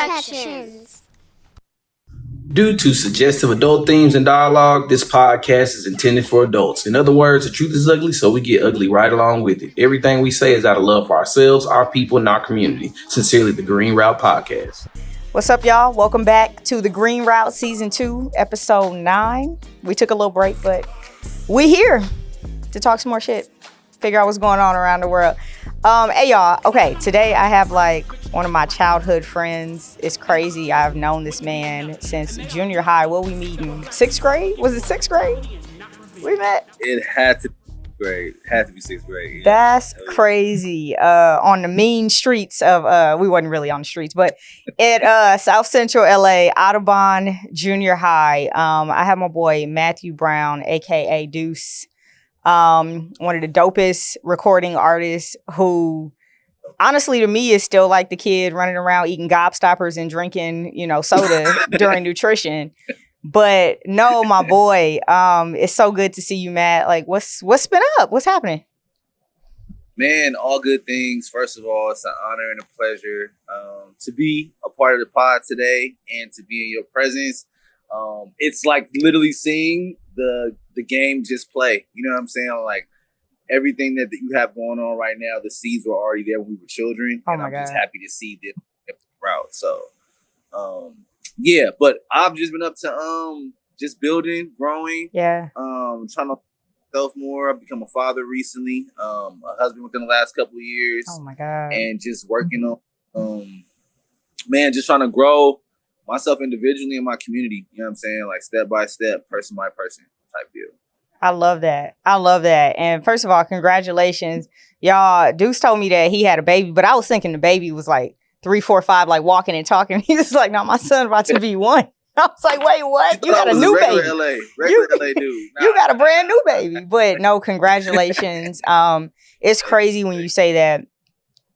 Protections. Due to suggestive adult themes and dialogue, this podcast is intended for adults. In other words, the truth is ugly, so we get ugly right along with it. Everything we say is out of love for ourselves, our people, and our community. Sincerely, the Green Route Podcast. What's up, y'all? Welcome back to the Green Route Season 2, Episode 9. We took a little break, but we here to talk some more shit. Figure out what's going on around the world. Hey, y'all. Okay, today I have one of my childhood friends. It's crazy. I've known this man since junior high. What we meeting? 6th grade? Was it 6th grade? We met? It had to be grade. Had to be 6th grade. Yeah. That's crazy. On the mean streets of we wasn't really on the streets, but at South Central LA, Audubon Junior High. I have my boy Matthew Brown, aka Duece. One of the dopest recording artists who honestly to me is still like the kid running around eating gobstoppers and drinking, soda during nutrition. But no, my boy, it's so good to see you, Matt. Like, what's been up? What's happening? Man, all good things. First of all, it's an honor and a pleasure to be a part of the pod today and to be in your presence. It's like literally seeing the game just play. You know what I'm saying? Like everything that you have going on right now, the seeds were already there when we were children. Oh and my I'm God. just happy to see this route. So yeah, but I've just been up to just building, growing. Yeah. Trying to myself more. I've become a father recently. A husband within the last couple of years. Oh my God. And just working on just trying to grow myself individually in my community. You know what I'm saying? Like step by step, person by person type deal. I love that. And first of all, congratulations. Y'all, Deuce told me that he had a baby, but I was thinking the baby was like 3, 4, 5, like walking and talking. He was like, no, my son's about to be 1. I was like, wait, what? You got a new baby. Regular LA dude. Nah. You got a brand new baby. But no, congratulations. It's crazy when you say that,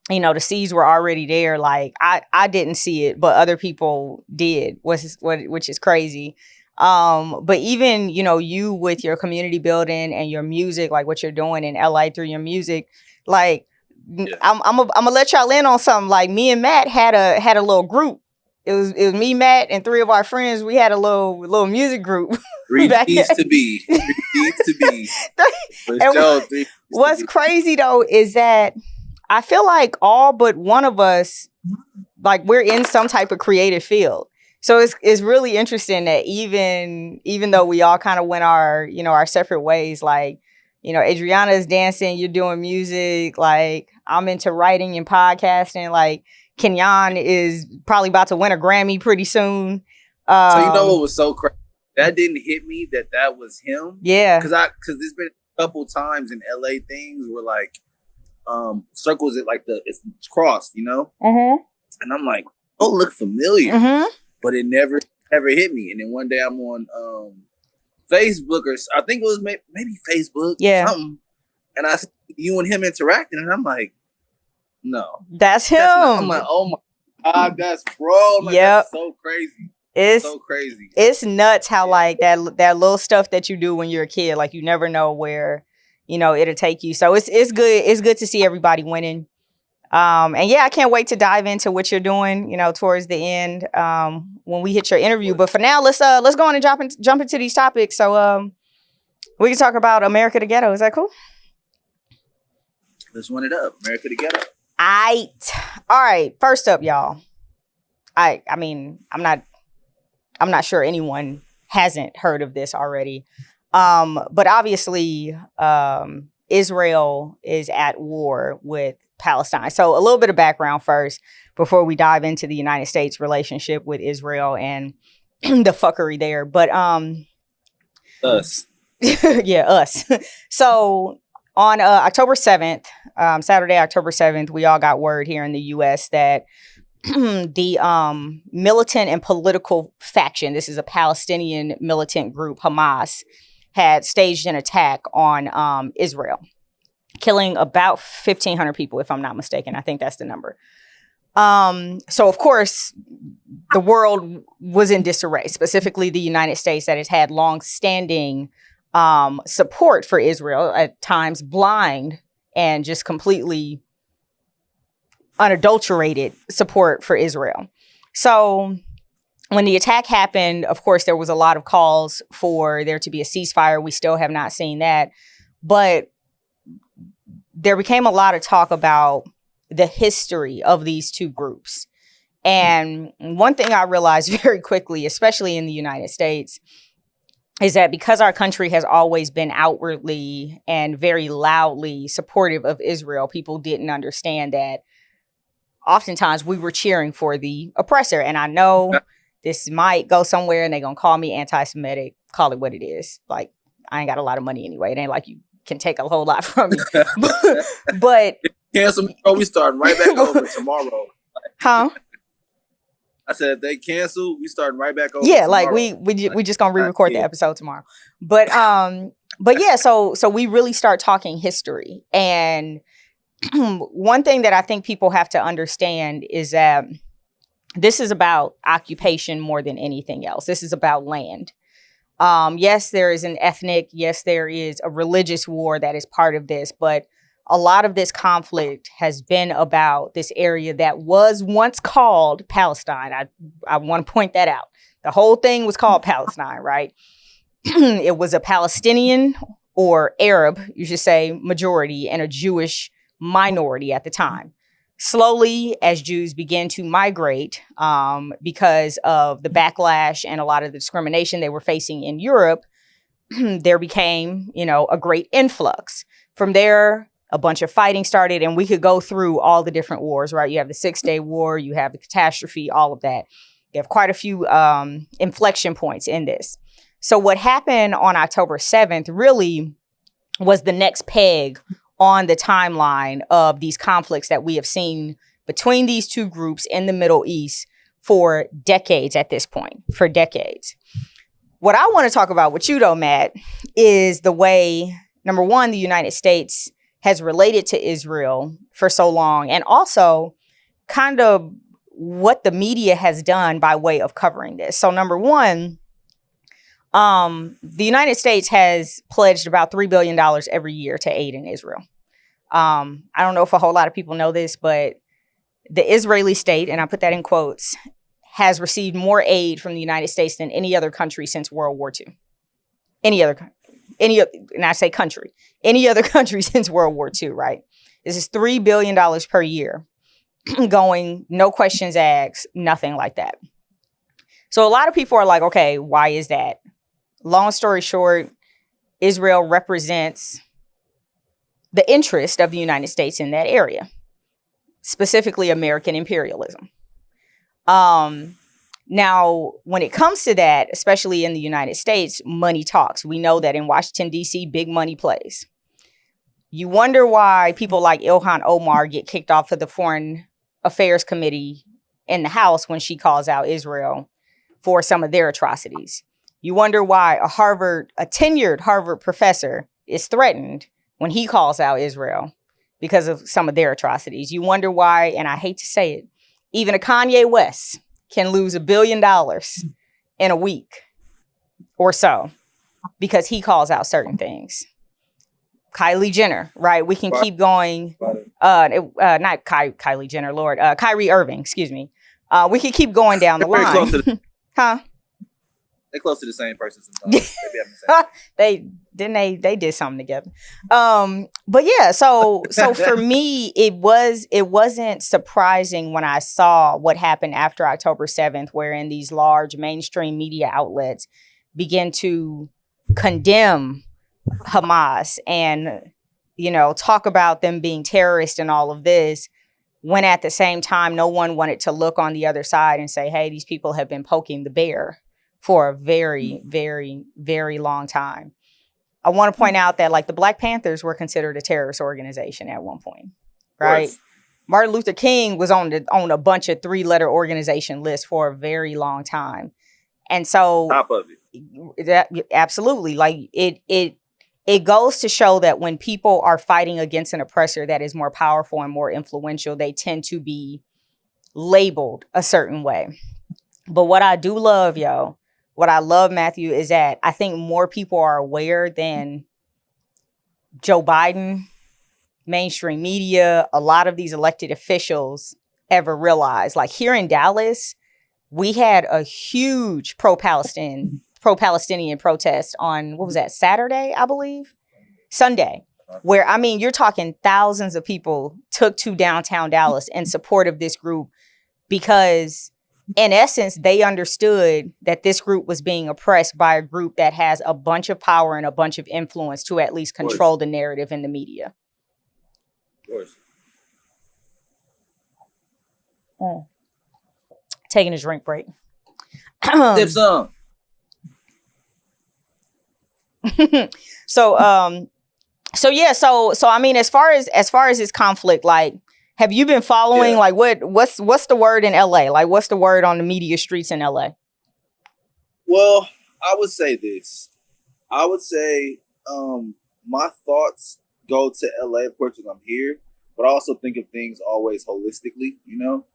the seeds were already there. Like I didn't see it, but other people did, which is crazy. But even, you with your community building and your music, like what you're doing in LA through your music, like yeah. I'm gonna let y'all in on something. Like me and Matt had a little group. It was me, Matt, and 3 of our friends. We had a little music group. Three needs to be. What's crazy though is that I feel like all but one of us, like we're in some type of creative field. So it's really interesting that even though we all kind of went our separate ways, like, Adriana's dancing, you're doing music, like I'm into writing and podcasting, like Kenyon is probably about to win a Grammy pretty soon. So you know what was so crazy? That didn't hit me that was him. Yeah. Because there's been a couple times in LA things where like circles it's crossed, Mm-hmm. And I'm like, oh, look familiar. Mm-hmm. But it never hit me. And then one day I'm on Facebook or I think it was maybe Facebook, something. And I see you and him interacting, and I'm like, no, that's him. I'm like, oh my God, that's bro. Like, yep. That's so crazy. It's so crazy. It's nuts how like that little stuff that you do when you're a kid, like you never know where it'll take you. So it's good. It's good to see everybody winning. And yeah, I can't wait to dive into what you're doing, towards the end, when we hit your interview. But for now, let's go on and jump into these topics. So, we can talk about America the Ghetto. Is that cool? Let's run it up. America the Ghetto. All right. First up, y'all. I mean, I'm not sure anyone hasn't heard of this already. But obviously, Israel is at war with Palestine. So a little bit of background first before we dive into the United States relationship with Israel and the fuckery there. But us. Yeah, us. So on October 7th, Saturday, October 7th, we all got word here in the U.S. that the militant and political faction, this is a Palestinian militant group, Hamas, had staged an attack on Israel, killing about 1,500 people, if I'm not mistaken. I think that's the number. So, of course, the world was in disarray, specifically the United States, that has had long-standing support for Israel, at times blind and just completely unadulterated support for Israel. So when the attack happened, of course, there was a lot of calls for there to be a ceasefire. We still have not seen that. But there became a lot of talk about the history of these two groups. And one thing I realized very quickly, especially in the United States, is that because our country has always been outwardly and very loudly supportive of Israel, people didn't understand that oftentimes we were cheering for the oppressor. And I know this might go somewhere and they're going to call me anti-Semitic, call it what it is. Like, I ain't got a lot of money anyway. It ain't like you can take a whole lot from me. But cancel me, bro. We starting right back over tomorrow. Huh? I said if they cancel, we starting right back over. Yeah, tomorrow. like we just gonna re-record the episode tomorrow. But yeah, so we really start talking history. And one thing that I think people have to understand is that this is about occupation more than anything else. This is about land. Yes, there is an ethnic, yes, there is a religious war that is part of this, but a lot of this conflict has been about this area that was once called Palestine. I want to point that out. The whole thing was called Palestine, right? It was a Palestinian or Arab, you should say, majority and a Jewish minority at the time. Slowly, as Jews began to migrate because of the backlash and a lot of the discrimination they were facing in Europe, there became, a great influx. From there, a bunch of fighting started, and we could go through all the different wars, right? You have the 6-Day War, you have the catastrophe, all of that. You have quite a few inflection points in this. So what happened on October 7th really was the next peg on the timeline of these conflicts that we have seen between these two groups in the Middle East for decades at this point, for decades. What I want to talk about with you, though, Matt, is the way, number one, the United States has related to Israel for so long, and also kind of what the media has done by way of covering this. So number one, the United States has pledged about $3 billion every year to aid in Israel. I don't know if a whole lot of people know this, but the Israeli state, and I put that in quotes, has received more aid from the United States than any other country since World War II. And I say country, any other country since World War II, right? This is $3 billion per year going, no questions asked, nothing like that. So a lot of people are like, okay, why is that? Long story short, Israel represents the interest of the United States in that area, specifically American imperialism. Now, when it comes to that, especially in the United States, money talks. We know that in Washington, D.C., big money plays. You wonder why people like Ilhan Omar get kicked off of the Foreign Affairs Committee in the House when she calls out Israel for some of their atrocities. You wonder why a tenured Harvard professor is threatened when he calls out Israel because of some of their atrocities. You wonder why, and I hate to say it, even a Kanye West can lose $1 billion in a week or so because he calls out certain things. Kylie Jenner, right? We can keep going. Not Kylie Jenner, Lord. Kyrie Irving, excuse me. We can keep going down the line. Huh? They're close to the same person sometimes. They did something together. But yeah, so for me, it wasn't surprising when I saw what happened after October 7th, wherein these large mainstream media outlets begin to condemn Hamas and, talk about them being terrorists and all of this, when at the same time, no one wanted to look on the other side and say, hey, these people have been poking the bear for a very, very, very long time. I want to point out that the Black Panthers were considered a terrorist organization at one point, right? Martin Luther King was on a bunch of 3-letter organization lists for a very long time. And so top of it. That, absolutely. It goes to show that when people are fighting against an oppressor that is more powerful and more influential, they tend to be labeled a certain way. But what I do love, what I love, Matthew, is that I think more people are aware than Joe Biden, mainstream media, a lot of these elected officials ever realize. Like here in Dallas, we had a huge pro-Palestinian protest on, what was that, Saturday, I believe? Sunday, where, I mean, you're talking thousands of people took to downtown Dallas in support of this group because, in essence, they understood that this group was being oppressed by a group that has a bunch of power and a bunch of influence to at least control the narrative in the media. Of course. Taking a drink break. Sip some. So I mean, as far as this conflict, like, have you been following, like, what's the word in LA? Like, what's the word on the media streets in LA? Well, I would say this. I would say my thoughts go to LA, of course, because I'm here, but I also think of things always holistically, you know?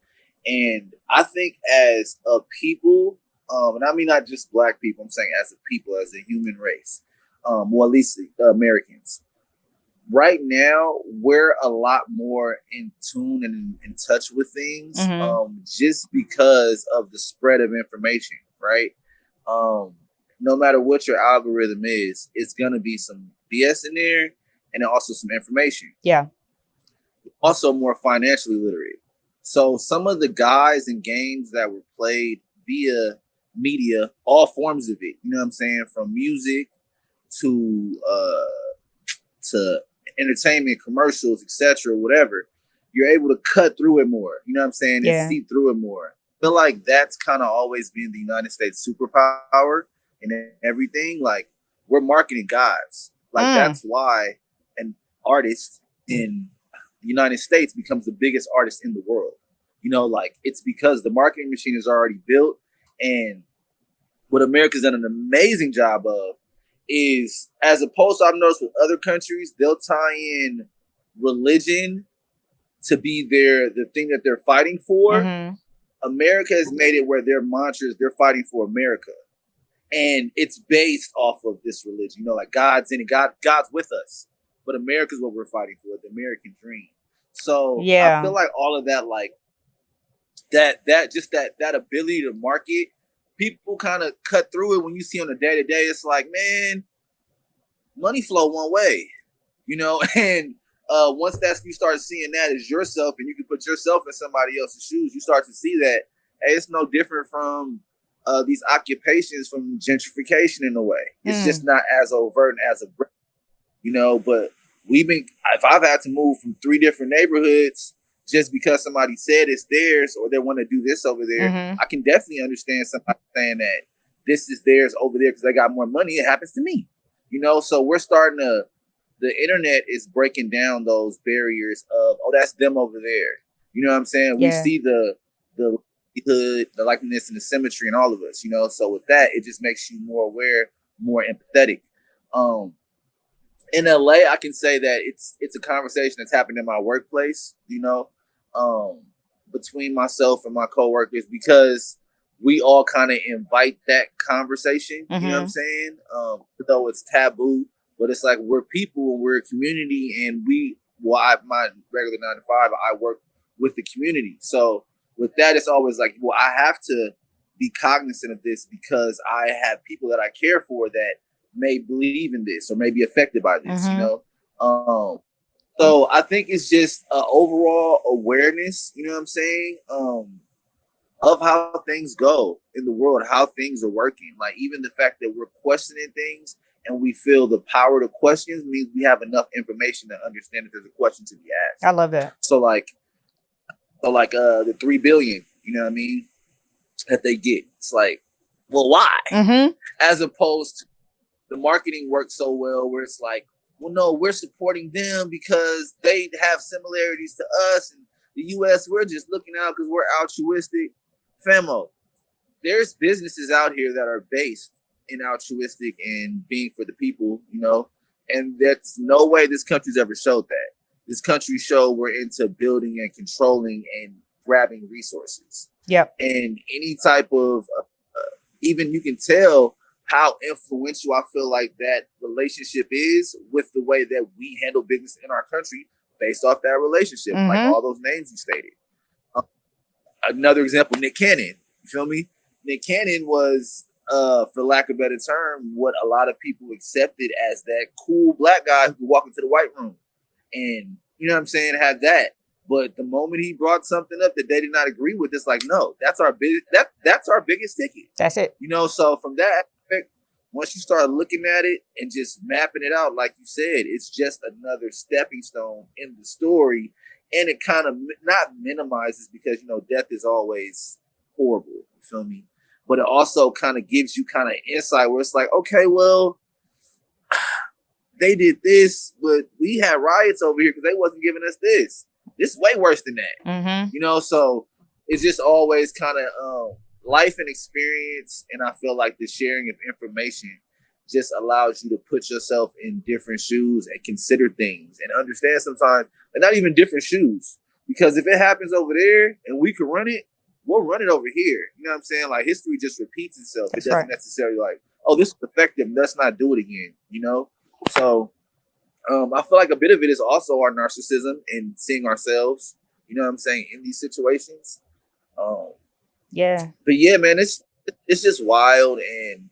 And I think as a people, and I mean not just Black people, I'm saying as a people, as a human race, or at least Americans, right now we're a lot more in tune and in touch with things, just because of the spread of information, right? No matter what your algorithm is, it's gonna be some BS in there, and then also some information. Yeah. Also more financially literate. So some of the guys and games that were played via media, all forms of it, you know what I'm saying, from music to entertainment, commercials, etc., whatever, you're able to cut through it more. You know what I'm saying? And see through it more. I feel like that's kind of always been the United States superpower and everything. Like, we're marketing gods. Like, that's why an artist in the United States becomes the biggest artist in the world. You know, like, it's because the marketing machine is already built. And what America's done an amazing job of is, as opposed to, I've noticed with other countries, they'll tie in religion to be the thing that they're fighting for. America has made it where their mantra is they're fighting for America. And it's based off of this religion. You know, like, God's in it. God's with us. But America's what we're fighting for, the American dream. So I feel like all of that, like, that ability to market, people kind of cut through it when you see on a day-to-day. It's like, man, money flow one way, you know? And once you start seeing that as yourself, and you can put yourself in somebody else's shoes, you start to see that, hey, it's no different from these occupations from gentrification in a way. It's just not as overt and as a, you know, but if I've had to move from 3 different neighborhoods just because somebody said it's theirs or they want to do this over there, I can definitely understand somebody saying that this is theirs over there because they got more money. It happens to me, you know? So we're starting to, the internet is breaking down those barriers of, oh, that's them over there. You know what I'm saying? We see the hood, the likeness and the symmetry in all of us, you know? So with that, it just makes you more aware, more empathetic. In LA, I can say that it's a conversation that's happened in my workplace, you know, between myself and my coworkers, because we all kind of invite that conversation, you know what I'm saying? Though it's taboo, but it's like, we're people, we're a community, and my regular 9 to 5, I work with the community. So with that, it's always like, well, I have to be cognizant of this because I have people that I care for that may believe in this or may be affected by this, you know? So I think it's just overall awareness, you know what I'm saying? Of how things go in the world, how things are working. Like, even the fact that we're questioning things and we feel the power to questions means we have enough information to understand that there's a question to be asked. I love that. So like the 3 billion, you know what I mean, that they get. It's like, well, why? As opposed to the marketing works so well where it's like, well, no, we're supporting them because they have similarities to us, and the U.S., we're just looking out because we're altruistic. Famo, there's businesses out here that are based in altruistic and being for the people, you know, and that's no way this country's ever showed that. This country showed we're into building and controlling and grabbing resources. Yep. And any type of, even you can tell how influential I feel like that relationship is with the way that we handle business in our country based off that relationship, like all those names you stated. Another example, Nick Cannon. You feel me? Nick Cannon was, for lack of a better term, what a lot of people accepted as that cool black guy who could walk into the white room and, you know what I'm saying, have that. But the moment he brought something up that they did not agree with, it's like, no, that's our that's our biggest ticket. That's it. You know, so from that aspect, once you start looking at it and just mapping it out, like you said, it's just another stepping stone in the story. And it kind of not minimizes, because, you know, death is always horrible. You feel me? But it also kind of gives you kind of insight where it's like, okay, well, they did this, but we had riots over here because they wasn't giving us this. This is way worse than that. Mm-hmm. You know, so it's just always kind of life and experience. And I feel like the sharing of information just allows you to put yourself in different shoes and consider things and understand sometimes they're not even different shoes. Because if it happens over there and we can run it, we'll run it over here. You know what I'm saying? Like, history just repeats itself. That's it doesn't right. necessarily like, oh, this is effective, let's not do it again, you know? So I feel like a bit of it is also our narcissism and seeing ourselves, you know what I'm saying, in these situations. Yeah. But yeah, man, it's just wild. And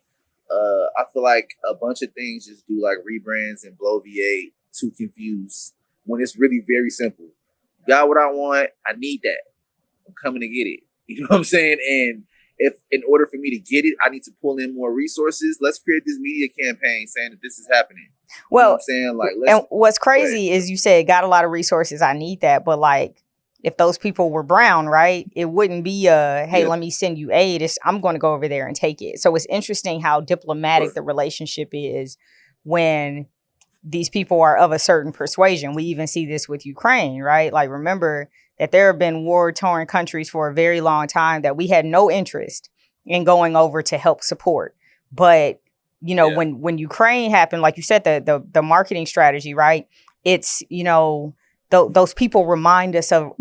I feel like a bunch of things just do like rebrands and blow V8 to confuse when it's really very simple. Got what I want, I need that. I'm coming to get it. You know what I'm saying? And if in order for me to get it, I need to pull in more resources, let's create this media campaign saying that this is happening. Well, you know what I'm saying? Like, and what's crazy is you said got a lot of resources, I need that, but like if those people were brown, right, it wouldn't be hey, let me send you aid. I'm going to go over there and take it. So it's interesting how diplomatic the relationship is when these people are of a certain persuasion. We even see this with Ukraine, right? Like, remember that there have been war-torn countries for a very long time that we had no interest in going over to help support. But, you know, when Ukraine happened, like you said, the marketing strategy, right? It's, you know, those people remind us of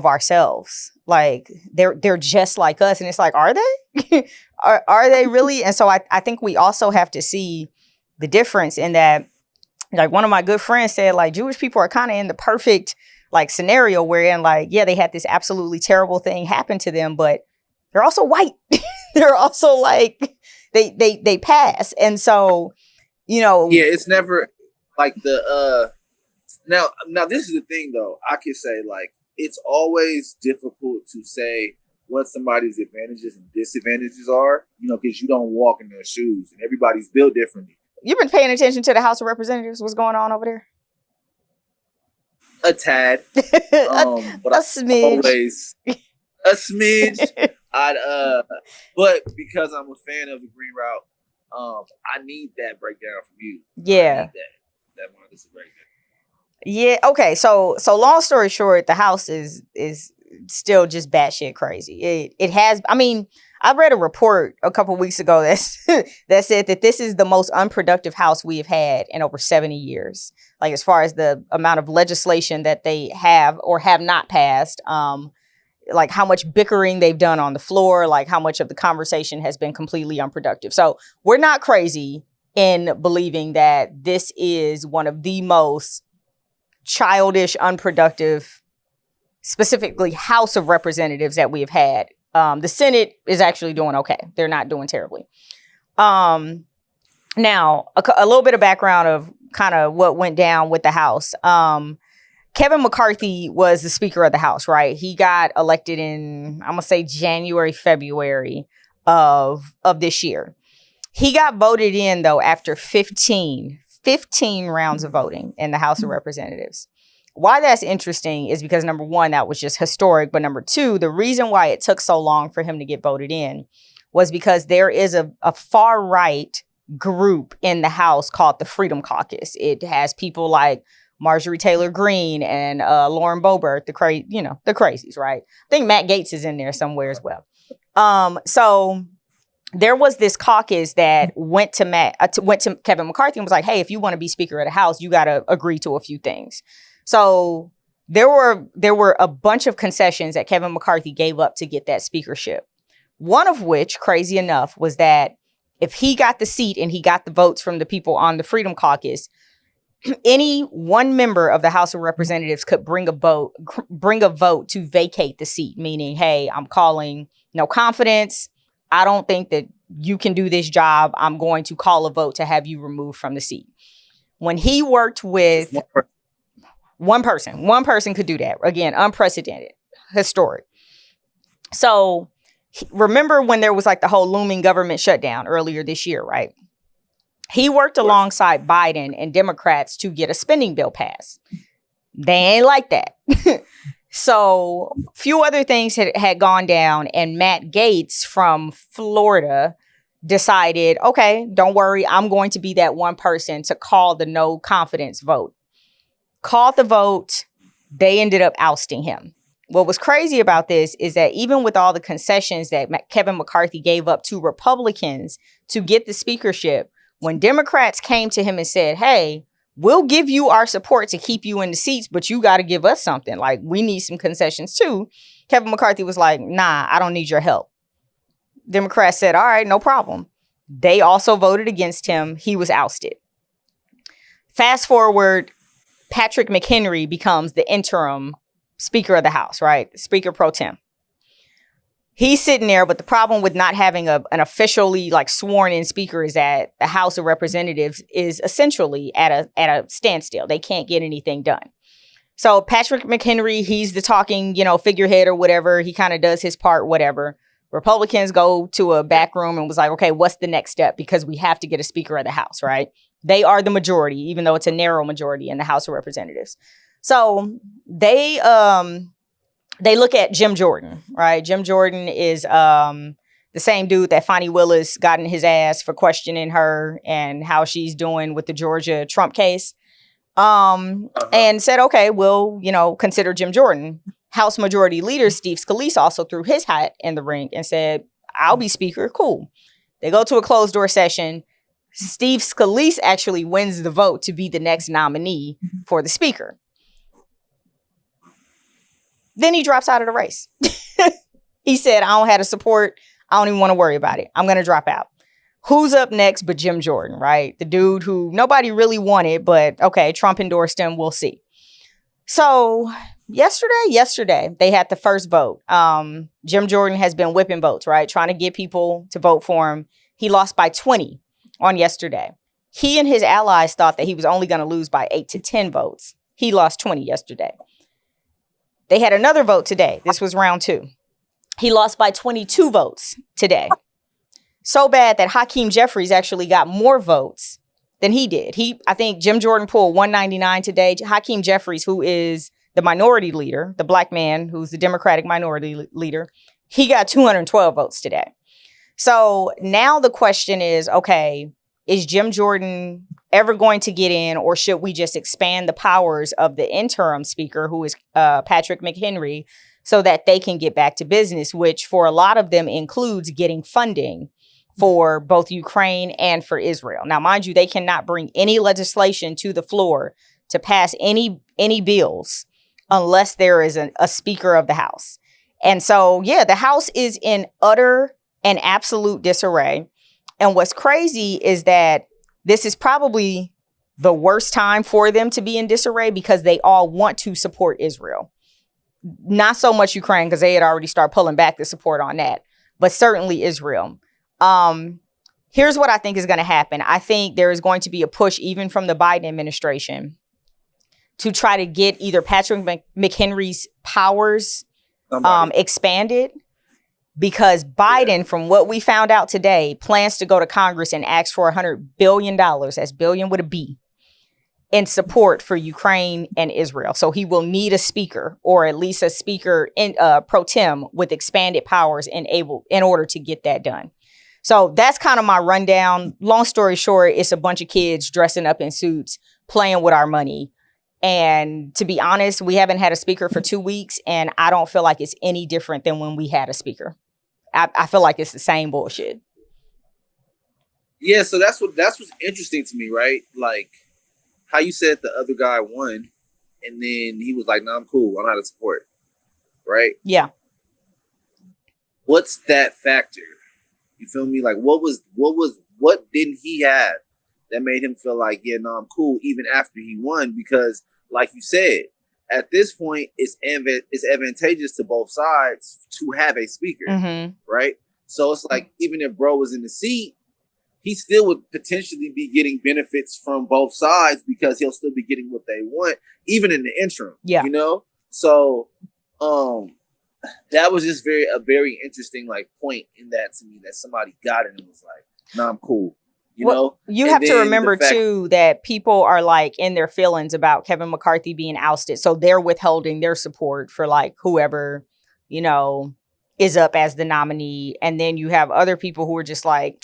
ourselves. Like they're just like us. And it's like, are they? are they really? And so I think we also have to see the difference in that. Like, one of my good friends said, like, Jewish people are kind of in the perfect like scenario wherein, like, yeah, they had this absolutely terrible thing happen to them, but they're also white. They're also like they pass. And so, you know, yeah, it's never like the now this is the thing though. I could say, like, it's always difficult to say what somebody's advantages and disadvantages are, you know, because you don't walk in their shoes and everybody's built differently. You've been paying attention to the House of Representatives? What's going on over there? A tad. But a smidge. Always a smidge. But because I'm a fan of the Green Route, I need that breakdown from you. Yeah. I need that Marcus breakdown. Yeah. Okay. So long story short, the House is still just batshit crazy. It has. I mean, I read a report a couple weeks ago that said that this is the most unproductive House we have had in over 70 years. Like, as far as the amount of legislation that they have or have not passed, like how much bickering they've done on the floor, like how much of the conversation has been completely unproductive. So we're not crazy in believing that this is one of the most childish, unproductive, specifically House of Representatives that we have had. The Senate is actually doing okay. They're not doing terribly. Now, a little bit of background of kind of what went down with the House. Kevin McCarthy was the Speaker of the House, right? He got elected in, I'm going to say January, February of this year. He got voted in, though, after 15 rounds of voting in the House of Representatives. Why that's interesting is because, number one, that was just historic. But number two, the reason why it took so long for him to get voted in was because there is a far right group in the House called the Freedom Caucus. It has people like Marjorie Taylor Greene and Lauren Boebert, the crazies, right? I think Matt Gaetz is in there somewhere as well. So there was this caucus that went to Kevin McCarthy and was like, hey, if you want to be Speaker of the House, you got to agree to a few things. So there were a bunch of concessions that Kevin McCarthy gave up to get that speakership. One of which, crazy enough, was that if he got the seat and he got the votes from the people on the Freedom Caucus, any one member of the House of Representatives could bring a vote to vacate the seat, meaning, hey, I'm calling, no confidence. I don't think that you can do this job. I'm going to call a vote to have you removed from the seat. When he worked with one person could do that. Again, unprecedented, historic. So remember when there was like the whole looming government shutdown earlier this year, right? He worked alongside Biden and Democrats to get a spending bill passed. They ain't like that. So few other things had gone down, and Matt Gaetz from Florida decided, okay, don't worry, I'm going to be that one person to call the no confidence vote. Called the vote. They ended up ousting him. What was crazy about this is that even with all the concessions that Kevin McCarthy gave up to Republicans to get the speakership, when Democrats came to him and said, hey, we'll give you our support to keep you in the seats, but you got to give us something. Like, we need some concessions too. Kevin McCarthy was like, nah, I don't need your help. Democrats said, all right, no problem. They also voted against him. He was ousted. Fast forward, Patrick McHenry becomes the interim Speaker of the House, right? Speaker pro tem. He's sitting there, but the problem with not having an officially like sworn in speaker is that the House of Representatives is essentially at a standstill. They can't get anything done. So Patrick McHenry, he's the talking, figurehead or whatever. He kind of does his part, whatever. Republicans go to a back room and was like, okay, what's the next step? Because we have to get a Speaker of the House, right? They are the majority, even though it's a narrow majority in the House of Representatives. So they look at Jim Jordan, right? Jim Jordan is the same dude that Fonnie Willis got in his ass for questioning her and how she's doing with the Georgia Trump case. And said, okay, we'll, consider Jim Jordan. House Majority Leader Steve Scalise also threw his hat in the ring and said, I'll be speaker. Cool. They go to a closed door session. Steve Scalise actually wins the vote to be the next nominee for the speaker. Then he drops out of the race. He said, I don't have the support. I don't even want to worry about it. I'm going to drop out. Who's up next but Jim Jordan, right? The dude who nobody really wanted, but okay, Trump endorsed him. We'll see. So yesterday, they had the first vote. Jim Jordan has been whipping votes, right? Trying to get people to vote for him. He lost by 20 on yesterday. He and his allies thought that he was only going to lose by 8 to 10 votes. He lost 20 yesterday. They had another vote today. This was round 2. He lost by 22 votes today. So bad that Hakeem Jeffries actually got more votes than he did. I think Jim Jordan pulled 199 today. Hakeem Jeffries, who is the minority leader, the black man who's the Democratic minority leader, he got 212 votes today. So now the question is, okay, is Jim Jordan ever going to get in, or should we just expand the powers of the interim speaker, who is Patrick McHenry, so that they can get back to business, which for a lot of them includes getting funding for both Ukraine and for Israel. Now, mind you, they cannot bring any legislation to the floor to pass any bills unless there is a Speaker of the House. And so, yeah, the House is in utter and absolute disarray. And what's crazy is that this is probably the worst time for them to be in disarray, because they all want to support Israel. Not so much Ukraine, because they had already started pulling back the support on that, but certainly Israel. Here's what I think is going to happen. I think there is going to be a push even from the Biden administration to try to get either Patrick McHenry's powers expanded, because Biden, from what we found out today, plans to go to Congress and ask for $100 billion, that's billion with a B, in support for Ukraine and Israel. So he will need a speaker, or at least a speaker in pro tem with expanded powers in order to get that done. So that's kind of my rundown. Long story short, it's a bunch of kids dressing up in suits, playing with our money. And to be honest, we haven't had a speaker for 2 weeks, and I don't feel like it's any different than when we had a speaker. I feel like it's the same bullshit. Yeah, so that's what's interesting to me, right? Like how you said the other guy won, and then he was like, "No, I'm cool. I'm out of support." Right? Yeah. What's that factor? You feel me? Like what didn't he have that made him feel like, yeah, no, I'm cool even after he won? Because like you said, at this point, it's advantageous to both sides to have a speaker, right? So it's like, even if bro was in the seat, he still would potentially be getting benefits from both sides because he'll still be getting what they want, even in the interim. Yeah. You know? So that was just a very interesting like point in that to me, that somebody got it and was like, nah, I'm cool. You know? You have to remember too that people are like in their feelings about Kevin McCarthy being ousted. So they're withholding their support for like whoever, you know, is up as the nominee. And then you have other people who are just like,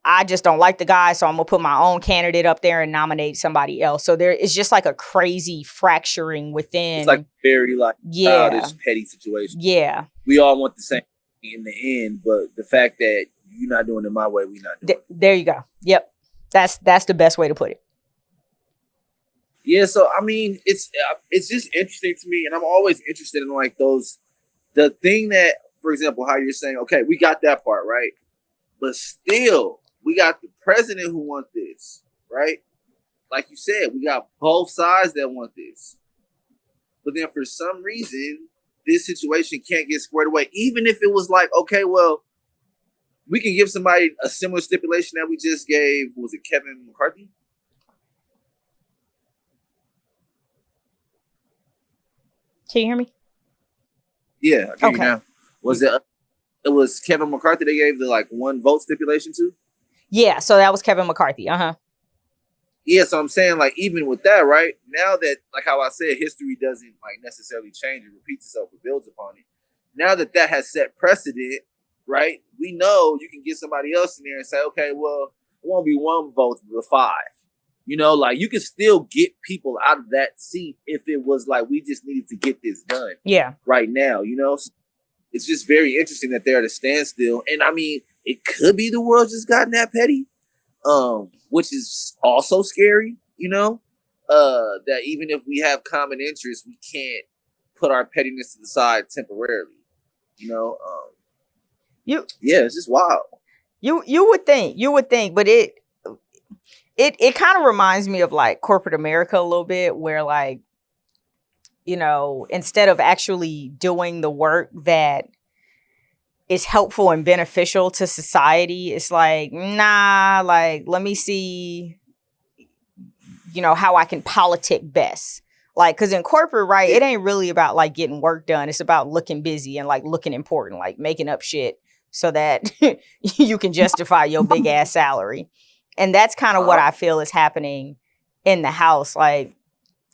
I just don't like the guy, so I'm gonna put my own candidate up there and nominate somebody else. So there is just like a crazy fracturing within. It's like very like childish, petty situation. Yeah, we all want the same thing in the end, but the fact that you're not doing it my way, we not doing it. There you go. Yep, that's the best way to put it. Yeah, so I mean, it's just interesting to me, and I'm always interested in like the thing that, for example, how you're saying, okay, we got that part right, but still. We got the president who wants this, right? Like you said, we got both sides that want this. But then for some reason, this situation can't get squared away. Even if it was like, okay, well, we can give somebody a similar stipulation that we just gave, was it Kevin McCarthy? Can you hear me? Yeah, I can hear you now. It was Kevin McCarthy they gave the like 1 vote stipulation to? Yeah, so that was Kevin McCarthy. Yeah, so I'm saying like even with that, right? Now that, like how I said, history doesn't like necessarily change, it repeats itself, it builds upon it. Now that has set precedent, right? We know you can get somebody else in there and say, okay, well, it won't be 1 vote, but 5. You know, like you can still get people out of that seat if it was like we just needed to get this done. Yeah. Right now, you know? It's just very interesting that they're at a standstill. And I mean, it could be the world just gotten that petty, which is also scary, you know, that even if we have common interests, we can't put our pettiness to the side temporarily, you know. Yeah, it's just wild. You would think, but it kind of reminds me of like corporate America a little bit, where like, you know, instead of actually doing the work that is helpful and beneficial to society, it's like, nah, like, let me see, you know, how I can politic best. Like, because in corporate, right, it ain't really about like getting work done. It's about looking busy and like looking important, like making up shit so that you can justify your big ass salary. And that's kind of what I feel is happening in the House. Like,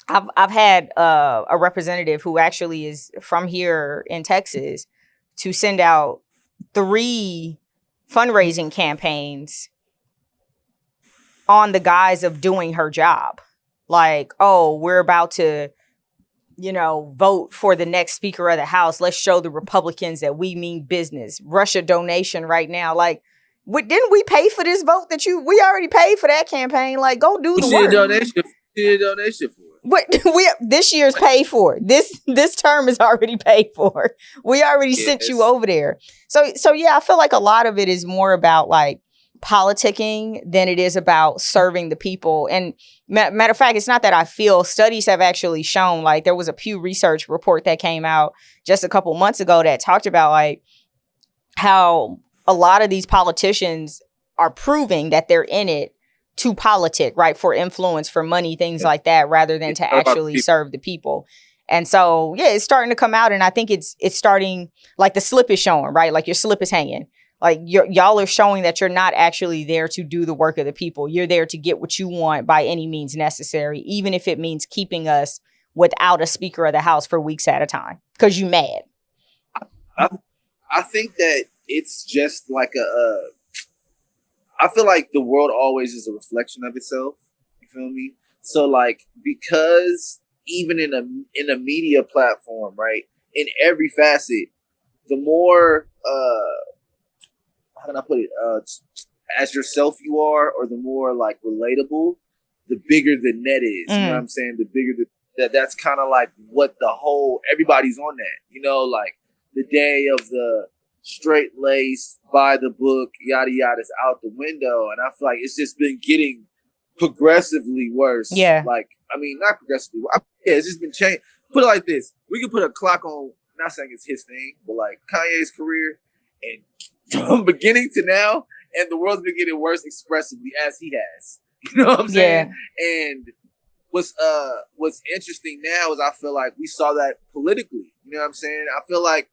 I've had a representative who actually is from here in Texas to send out 3 fundraising campaigns on the guise of doing her job. Like, oh, we're about to, you know, vote for the next Speaker of the House. Let's show the Republicans that we mean business. Russia donation right now. Like, didn't we pay for this vote we already paid for that campaign? Like, go do the work. Donation for it. But this year's paid for. This term is already paid for. We already sent you over there. So yeah, I feel like a lot of it is more about like politicking than it is about serving the people. And matter of fact, it's not that I feel. Studies have actually shown, like there was a Pew Research report that came out just a couple months ago that talked about like how a lot of these politicians are proving that they're in it to politic, right? For influence, for money, things like that, rather than to actually serve the people. And so, yeah, it's starting to come out. And I think it's starting, like the slip is showing, right? Like your slip is hanging. Like y'all are showing that you're not actually there to do the work of the people. You're there to get what you want by any means necessary, even if it means keeping us without a Speaker of the House for weeks at a time because you mad. I think that it's just like I feel like the world always is a reflection of itself. You feel me? So like, because even in a media platform, right, in every facet, the more how can I put it, as yourself you are, or the more like relatable, the bigger the net is. You know what I'm saying? The bigger that's kind of like what the whole, everybody's on that. You know, like the day of the straight lace, by the book, yada yada is out the window, and I feel like it's just been getting progressively worse. Yeah, like I mean, not progressively. Yeah, it's just been changed. put it like this: we could put a clock on. Not saying it's his thing, but like Kanye's career, and from beginning to now, and the world's been getting worse expressively as he has. You know what I'm saying? And what's interesting now is I feel like we saw that politically. You know what I'm saying? I feel like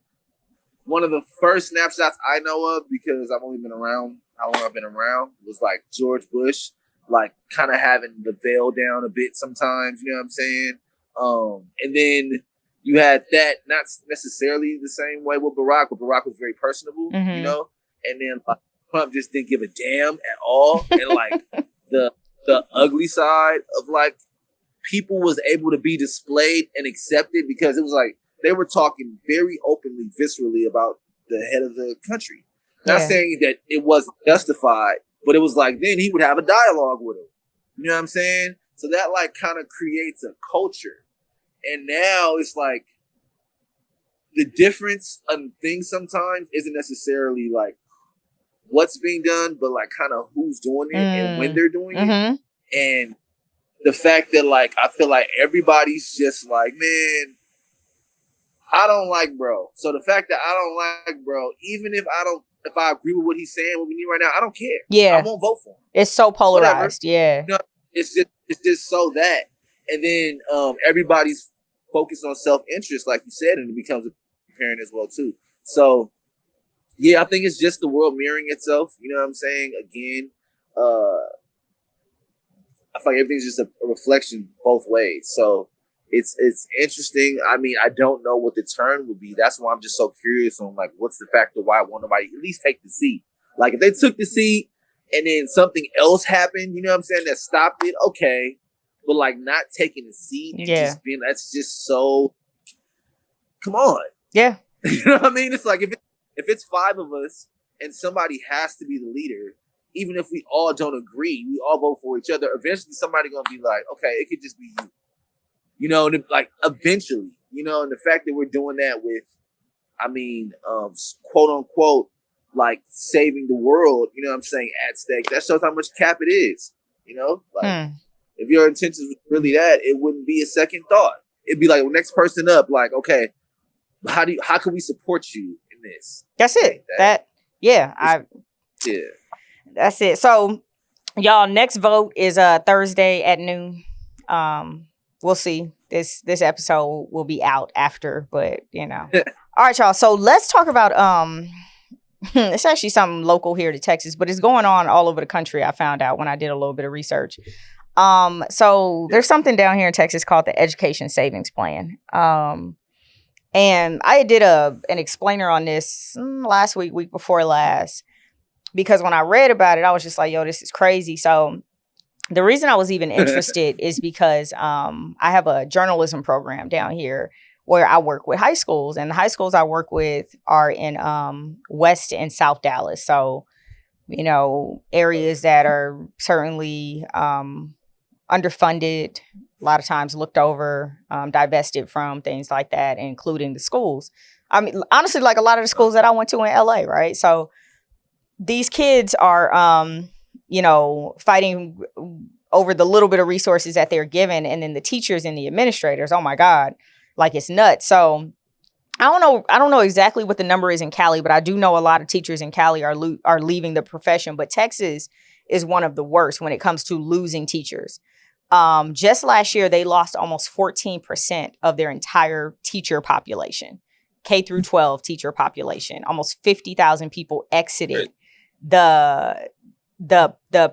one of the first snapshots I know of, because I've only been around how long I've been around, was like George Bush, like kind of having the veil down a bit sometimes. You know what I'm saying? And then you had that, not necessarily the same way with Barack, but Barack was very personable, you know? And then like, Trump just didn't give a damn at all. And like the ugly side of like people was able to be displayed and accepted, because it was like they were talking very openly, viscerally about the head of the country. Not saying that it wasn't justified, but it was like then he would have a dialogue with him. You know what I'm saying? So that like kind of creates a culture. And now it's like the difference on things sometimes isn't necessarily like what's being done, but like kind of who's doing it and when they're doing it. And the fact that like I feel like everybody's just like, man, I don't like bro. So the fact that I don't like bro, even if I agree with what he's saying, what we need right now, I don't care. Yeah. I won't vote for him. It's so polarized. Whatever. Yeah. You know, it's just so that. And then everybody's focused on self-interest, like you said, and it becomes apparent as well too. So yeah, I think it's just the world mirroring itself. You know what I'm saying? Again, I feel like everything's just a reflection both ways. So it's interesting. I mean, I don't know what the turn would be. That's why I'm just so curious on like what's the factor why won't nobody at least take the seat? Like if they took the seat and then something else happened, you know what I'm saying, that stopped it, okay. But like not taking the seat and just being, that's just so, come on. Yeah. You know what I mean? It's like if it's five of us and somebody has to be the leader, even if we all don't agree, we all vote for each other, eventually somebody gonna be like, okay, it could just be you. You know, and like eventually, you know, and the fact that we're doing that with, I mean, quote unquote, like saving the world, you know what I'm saying, at stake, that shows how much cap it is, you know? Like if your intentions was really that, it wouldn't be a second thought. It'd be like, well, next person up, like, okay, how can we support you in this? That's it. That's it. So y'all, next vote is Thursday at noon. We'll see. This episode will be out after, but you know. All right, y'all. So let's talk about it's actually something local here to Texas, but it's going on all over the country. I found out when I did a little bit of research. So there's something down here in Texas called the Education Savings Plan. And I did an explainer on this last week before last, because when I read about it, I was just like, yo, this is crazy. So the reason I was even interested is because I have a journalism program down here where I work with high schools, and the high schools I work with are in West and South Dallas. So, you know, areas that are certainly underfunded, a lot of times looked over, divested from, things like that, including the schools. I mean, honestly, like a lot of the schools that I went to in LA, right? So these kids are, you know, fighting over the little bit of resources that they're given. And then the teachers and the administrators, oh my God, like it's nuts. So I don't know exactly what the number is in Cali, but I do know a lot of teachers in Cali are leaving the profession. But Texas is one of the worst when it comes to losing teachers. Just last year, they lost almost 14% of their entire teacher population, K through 12 teacher population. Almost 50,000 people exited the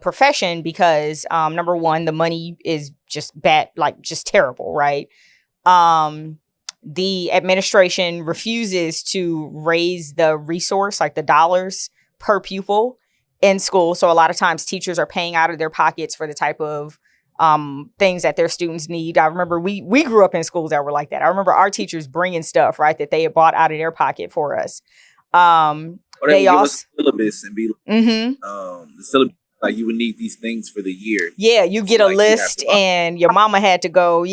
profession because, number one, the money is just bad, like just terrible, right? The administration refuses to raise the resource, like the dollars per pupil in school. So a lot of times teachers are paying out of their pockets for the type of things that their students need. I remember we grew up in schools that were like that. I remember our teachers bringing stuff, right, that they had bought out of their pocket for us. They also give us syllabus and be the syllabus, like you would need these things for the year. Yeah, you get a list and your mama had to go,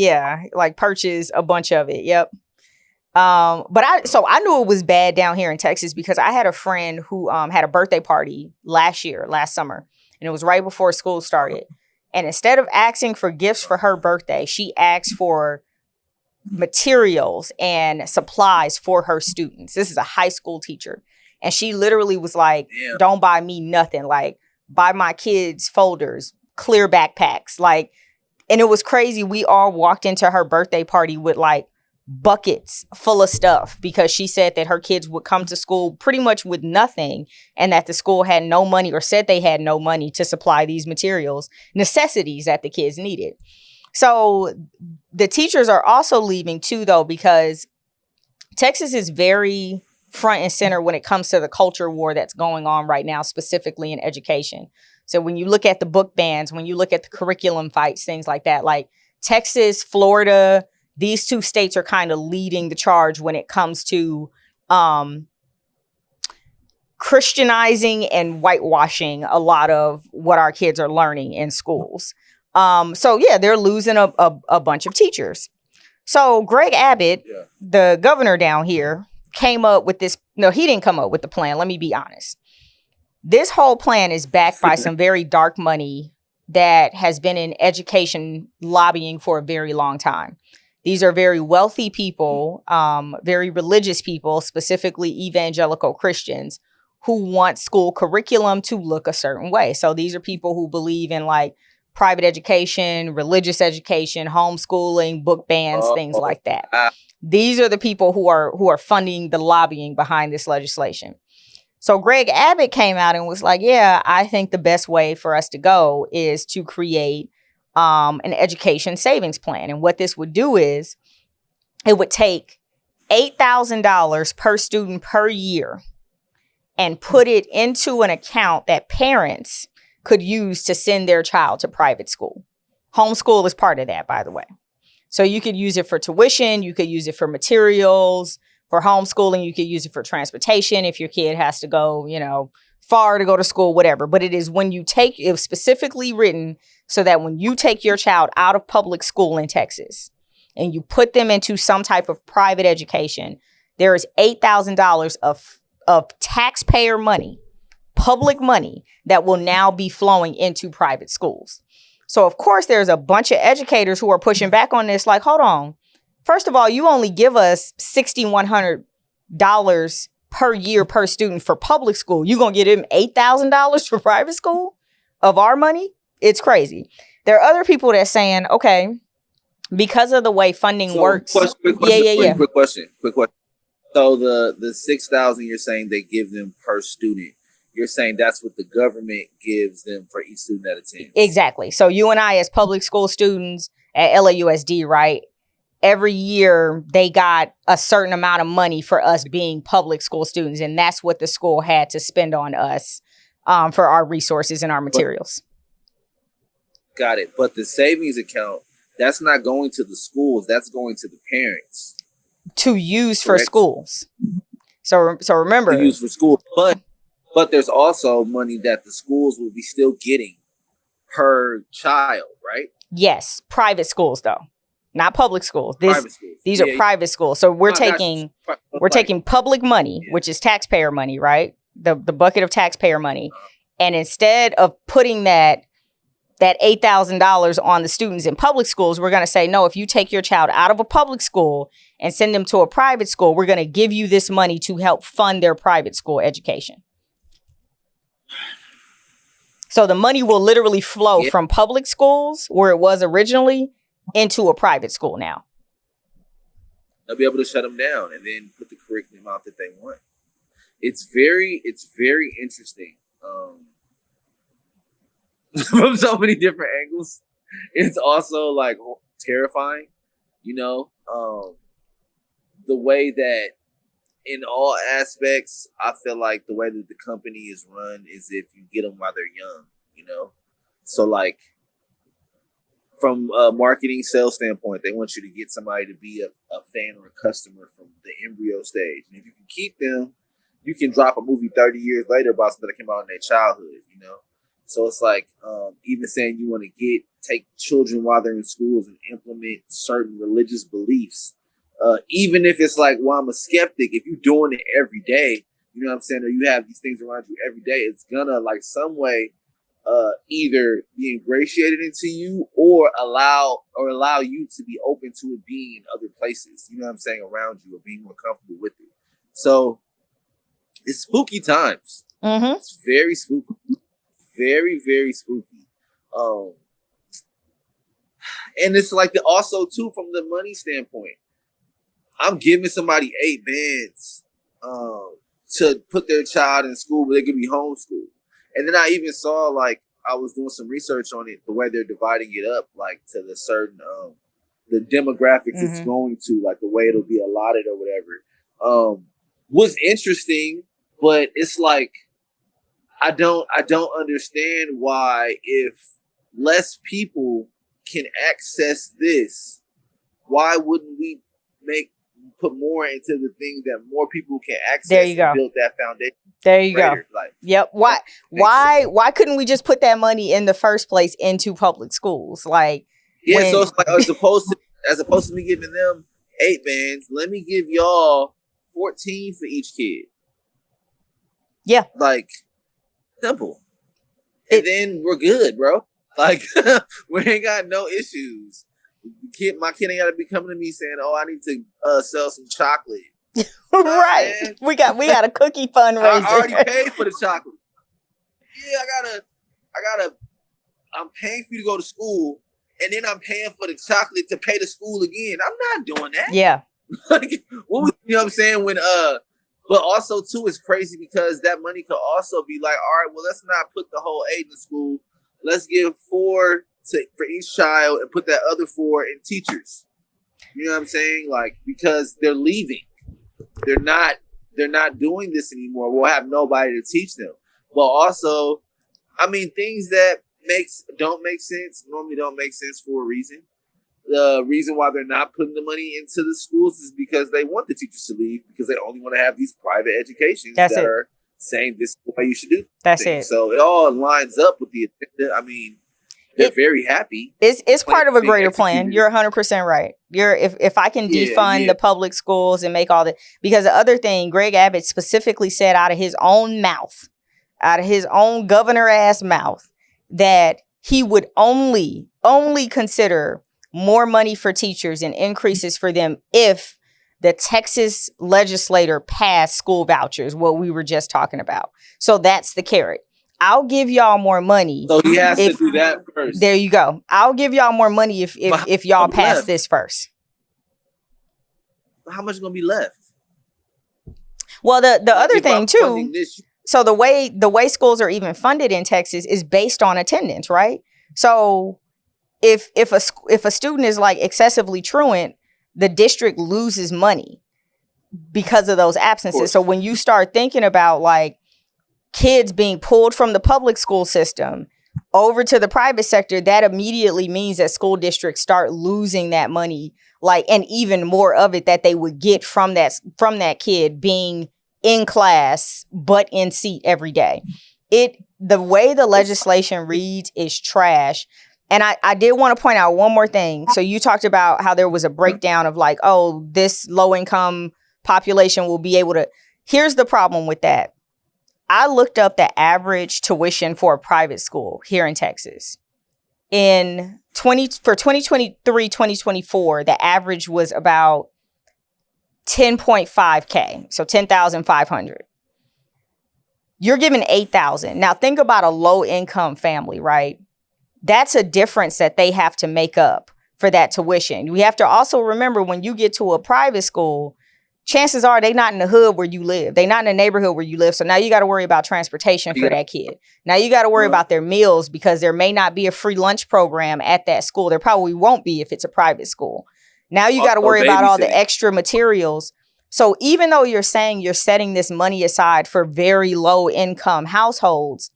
like purchase a bunch of it. Yep. But I knew it was bad down here in Texas because I had a friend who had a birthday party last summer, and it was right before school started. And instead of asking for gifts for her birthday, she asked for materials and supplies for her students. This is a high school teacher. And she literally was like, don't buy me nothing. Like, buy my kids folders, clear backpacks. Like, and it was crazy. We all walked into her birthday party with like buckets full of stuff because she said that her kids would come to school pretty much with nothing and that the school had no money or said they had no money to supply these materials, necessities that the kids needed. So the teachers are also leaving too, though, because Texas is very front and center when it comes to the culture war that's going on right now, specifically in education. So when you look at the book bans, when you look at the curriculum fights, things like that, like Texas, Florida, these two states are kind of leading the charge when it comes to Christianizing and whitewashing a lot of what our kids are learning in schools. So yeah, they're losing a bunch of teachers. So Greg Abbott, the governor down here, came up with this. No, he didn't come up with the plan. Let me be honest. This whole plan is backed by some very dark money that has been in education lobbying for a very long time. These are very wealthy people, very religious people, specifically evangelical Christians, who want school curriculum to look a certain way. So these are people who believe in like private education, religious education, homeschooling, book bans, things like that. These are the people who are funding the lobbying behind this legislation. So Greg Abbott came out and was like, yeah, I think the best way for us to go is to create an education savings plan. And what this would do is it would take $8,000 per student per year and put it into an account that parents could use to send their child to private school. Homeschool is part of that, by the way. So you could use it for tuition. You could use it for materials. For homeschooling, you could use it for transportation if your kid has to go, far to go to school, whatever. But it is when you take, it was specifically written so that when you take your child out of public school in Texas and you put them into some type of private education, there is $8,000 of taxpayer money, public money, that will now be flowing into private schools. So, of course, there's a bunch of educators who are pushing back on this, like, hold on. First of all, you only give us $6,100 per year per student for public school. You're going to give them $8,000 for private school of our money? It's crazy. There are other people that are saying, okay, because of the way funding works. Quick question. So the 6,000 you're saying they give them per student. You're saying that's what the government gives them for each student that attends. Exactly. So you and I, as public school students at LAUSD, right? Every year they got a certain amount of money for us being public school students. And that's what the school had to spend on us for our resources and our materials. Got it. But the savings account, that's not going to the schools. That's going to the parents. To use for schools. So remember. To use for school. But there's also money that the schools will be still getting per child, right? Yes. Private schools, though. Not public schools. Private schools. These are private schools. So we're taking public money, which is taxpayer money, right? The bucket of taxpayer money. And instead of putting that $8,000 on the students in public schools, we're going to say, no, if you take your child out of a public school and send them to a private school, we're going to give you this money to help fund their private school education. So the money will literally flow from public schools, where it was originally, into a private school now. They'll be able to shut them down and then put the curriculum out that they want. It's very interesting. From so many different angles. It's also like terrifying, the way that in all aspects, I feel like the way that the company is run is if you get them while they're young, So like from a marketing sales standpoint, they want you to get somebody to be a fan or a customer from the embryo stage. And if you can keep them, you can drop a movie 30 years later about something that came out in their childhood, So it's like even saying you want to take children while they're in schools and implement certain religious beliefs, even if it's like, well, I'm a skeptic. If you're doing it every day, you know what I'm saying, or you have these things around you every day, it's gonna like some way either be ingratiated into you or allow you to be open to it being in other places, you know what I'm saying, around you, or being more comfortable with it. So it's spooky times. It's very spooky. Very, very spooky. And it's like also too, from the money standpoint, I'm giving somebody $8 to put their child in school where they could be homeschooled. And then I even saw, like, I was doing some research on it, the way they're dividing it up, like to the certain the demographics it's going to, like the way it'll be allotted or whatever. Was interesting, but it's like I don't understand why, if less people can access this, why wouldn't we put more into the things that more people can access? There you go. And build that foundation. There you go. Like, yep. Why couldn't we just put that money in the first place into public schools? Like, yeah. So it's like, as opposed to me giving them $8, let me give y'all 14 for each kid. Yeah. Like, simple. And then we're good, bro. Like, we ain't got no issues. My kid ain't got to be coming to me saying, "Oh, I need to sell some chocolate." Right. Man. We got a cookie fundraiser. I already paid for the chocolate. Yeah, I'm paying for you to go to school, and then I'm paying for the chocolate to pay the school again. I'm not doing that. Yeah. Like, you know what I'm saying? But also too, it's crazy because that money could also be like, all right, well, let's not put the whole 8 in the school. Let's give 4 for each child and put that other 4 in teachers. You know what I'm saying? Like, because they're leaving. They're not doing this anymore. We'll have nobody to teach them. But also, I mean, things that don't make sense normally don't make sense for a reason. The reason why they're not putting the money into the schools is because they want the teachers to leave, because they only want to have these private educations are saying this is the way you should do That's things. it. So it all lines up with the agenda. I mean, they're very happy. It's part of a greater plan. You're 100% right. If I can defund the public schools and make all that, because the other thing, Greg Abbott specifically said out of his own mouth, out of his own governor ass mouth, that he would only consider more money for teachers and increases for them if the Texas legislator passed school vouchers, what we were just talking about. So that's the carrot. I'll give y'all more money. So he has to do that first. There you go. I'll give y'all more money if y'all pass this first. How much is gonna be left? Well, the other thing too. So the way schools are even funded in Texas is based on attendance, right? So if a student is like excessively truant, the district loses money because of those absences. So when you start thinking about like kids being pulled from the public school system over to the private sector, that immediately means that school districts start losing that money, like, and even more of it that they would get from that kid being in class but in seat every day. The way the legislation reads is trash. And I did want to point out one more thing. So you talked about how there was a breakdown of like, oh, this low income population will be able to. Here's the problem with that. I looked up the average tuition for a private school here in Texas. For 2023, 2024, the average was about 10.5K. So 10,500. You're giving 8,000. Now think about a low income family, right? That's a difference that they have to make up for that tuition. We have to also remember, when you get to a private school, chances are they're not in the hood where you live. They're not in the neighborhood where you live. So now you got to worry about transportation for that kid. Now you got to worry about their meals, because there may not be a free lunch program at that school. There probably won't be if it's a private school. Now you got to worry about all the extra materials. So even though you're saying you're setting this money aside for very low income households,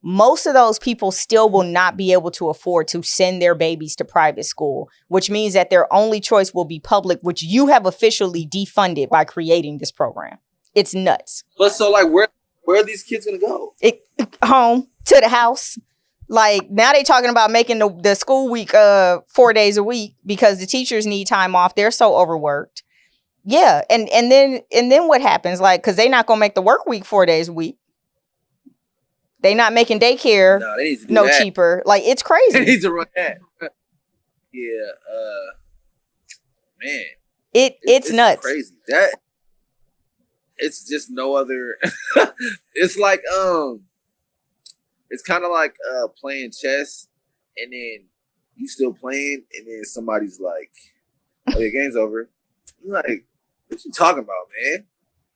most of those people still will not be able to afford to send their babies to private school, which means that their only choice will be public, which you have officially defunded by creating this program. It's nuts. But so like, where are these kids going to go? Home, to the house. Like, now they talking about making the school week 4 days a week because the teachers need time off. They're so overworked. Yeah. And then what happens? Like, because they're not going to make the work week 4 days a week. They not making daycare no cheaper. Like, it's crazy. They need to run that. Yeah. Man. It's nuts. crazy. That it's just no other. It's like it's kind of like playing chess, and then you still playing, and then somebody's like, "Oh, your game's over." You're like, "What you talking about, man?"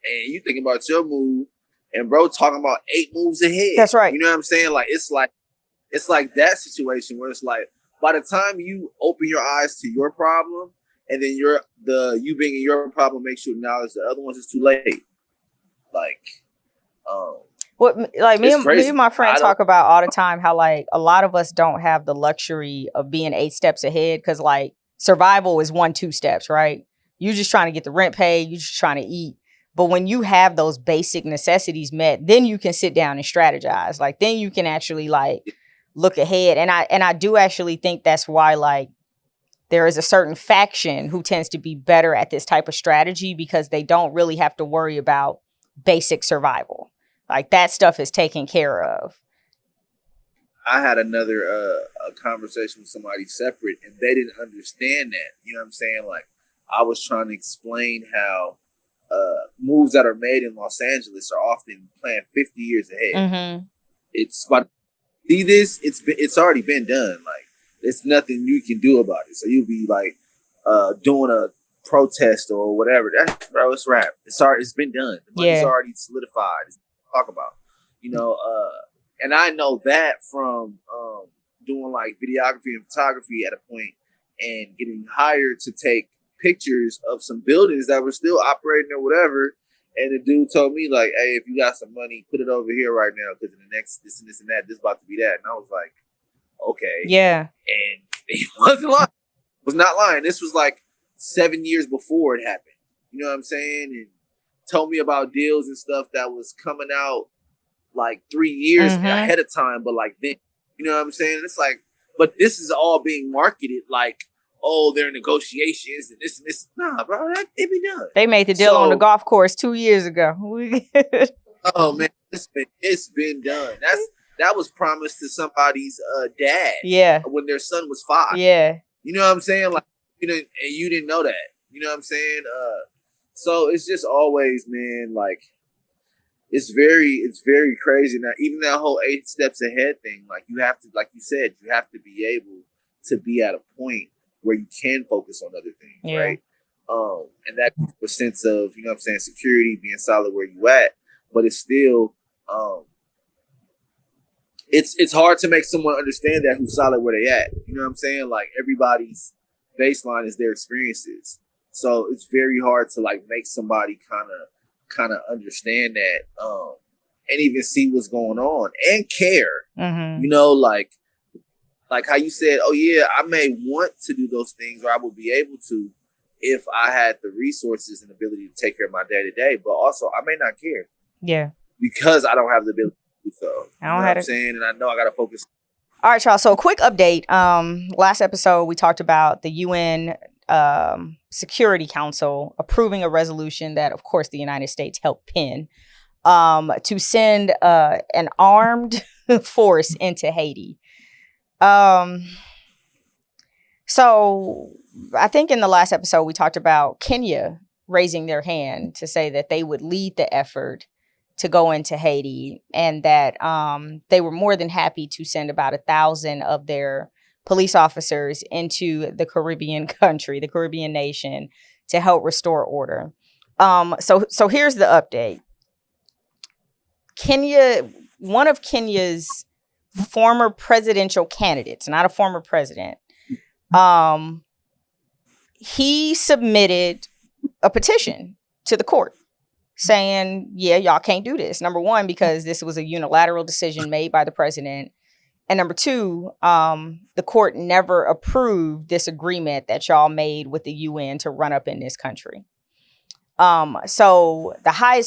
And you thinking about your move, and bro talking about 8 moves ahead. That's right. You know what I'm saying? Like it's like that situation where it's like by the time you open your eyes to your problem, and then you being in your problem makes you acknowledge the other ones, it's too late. Like, What like me and my friend I talk about all the time how like a lot of us don't have the luxury of being 8 steps ahead because like survival is 1-2 steps, right? You're just trying to get the rent paid, you're just trying to eat. But when you have those basic necessities met, then you can sit down and strategize. Like then you can actually like look ahead. And I do actually think that's why like there is a certain faction who tends to be better at this type of strategy because they don't really have to worry about basic survival. Like that stuff is taken care of. I had another a conversation with somebody separate, and they didn't understand that. You know what I'm saying? Like I was trying to explain how moves that are made in Los Angeles are often planned 50 years ahead. Mm-hmm. It's but see this, it's already been done. Like there's nothing you can do about it. So you'll be like doing a protest or whatever. That's bro, it's rap. It's been done. The money's already solidified. It's talk about. You know, and I know that from doing like videography and photography at a point and getting hired to take pictures of some buildings that were still operating or whatever. And the dude told me like, "Hey, if you got some money, put it over here right now because in the next this and this and that, this is about to be that." And I was like, "Okay, yeah." And he wasn't lying. Was not lying. This was like 7 years before it happened. You know what I'm saying? And told me about deals and stuff that was coming out like 3 years ahead of time, but like then, you know what I'm saying? It's like, but this is all being marketed like, oh, they're in negotiations and this and this. Nah, bro, it be done. They made the deal on the golf course 2 years ago. Oh man, it's been done. That was promised to somebody's dad. Yeah. When their son was 5. Yeah. You know what I'm saying? Like and you didn't know that. You know what I'm saying? So it's just always, man, like it's very crazy. Now, even that whole 8 steps ahead thing, like you have to, like you said, you have to be able to be at a point where you can focus on other things, right? And that gives a sense of, you know what I'm saying, security, being solid where you at, but it's still, it's hard to make someone understand that who's solid where they at. You know what I'm saying? Like everybody's baseline is their experiences. So it's very hard to like make somebody kind of understand that, and even see what's going on and care. You know, like how you said, oh yeah, I may want to do those things, or I would be able to if I had the resources and ability to take care of my day to day. But also, I may not care. Yeah, because I don't have the ability to do so. I don't know what I'm saying, and I know I got to focus. All right, y'all. So a quick update. Last episode we talked about the UN Security Council approving a resolution that, of course, the United States helped pen to send an armed force into Haiti. So I think in the last episode we talked about Kenya raising their hand to say that they would lead the effort to go into Haiti, and that they were more than happy to send about 1,000 of their police officers into the Caribbean country, the Caribbean nation, to help restore order. So here's the update. Kenya, one of Kenya's former presidential candidates, not a former president, he submitted a petition to the court saying, yeah, y'all can't do this. Number one, because this was a unilateral decision made by the president. And number two, the court never approved this agreement that y'all made with the UN to run up in this country. So the high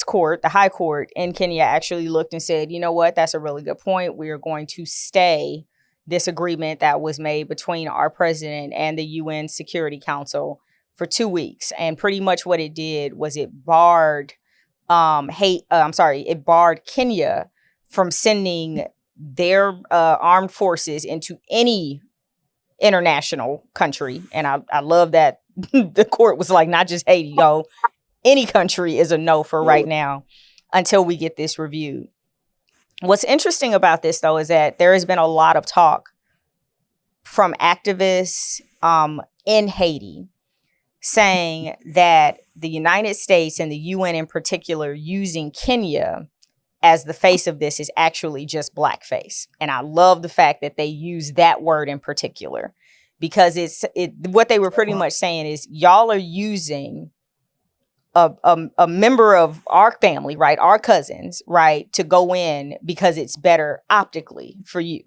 court in Kenya actually looked and said, you know what, that's a really good point. We are going to stay this agreement that was made between our president and the UN Security Council for 2 weeks. And pretty much what it did was it barred it barred Kenya from sending their armed forces into any international country. And I love that the court was like, not just Haiti, yo, any country is a no for right now until we get this reviewed. What's interesting about this, though, is that there has been a lot of talk from activists in Haiti saying that the United States and the UN in particular using Kenya as the face of this is actually just blackface. And I love the fact that they use that word in particular, because what they were pretty much saying is y'all are using a member of our family, right, our cousins, right, to go in because it's better optically for you.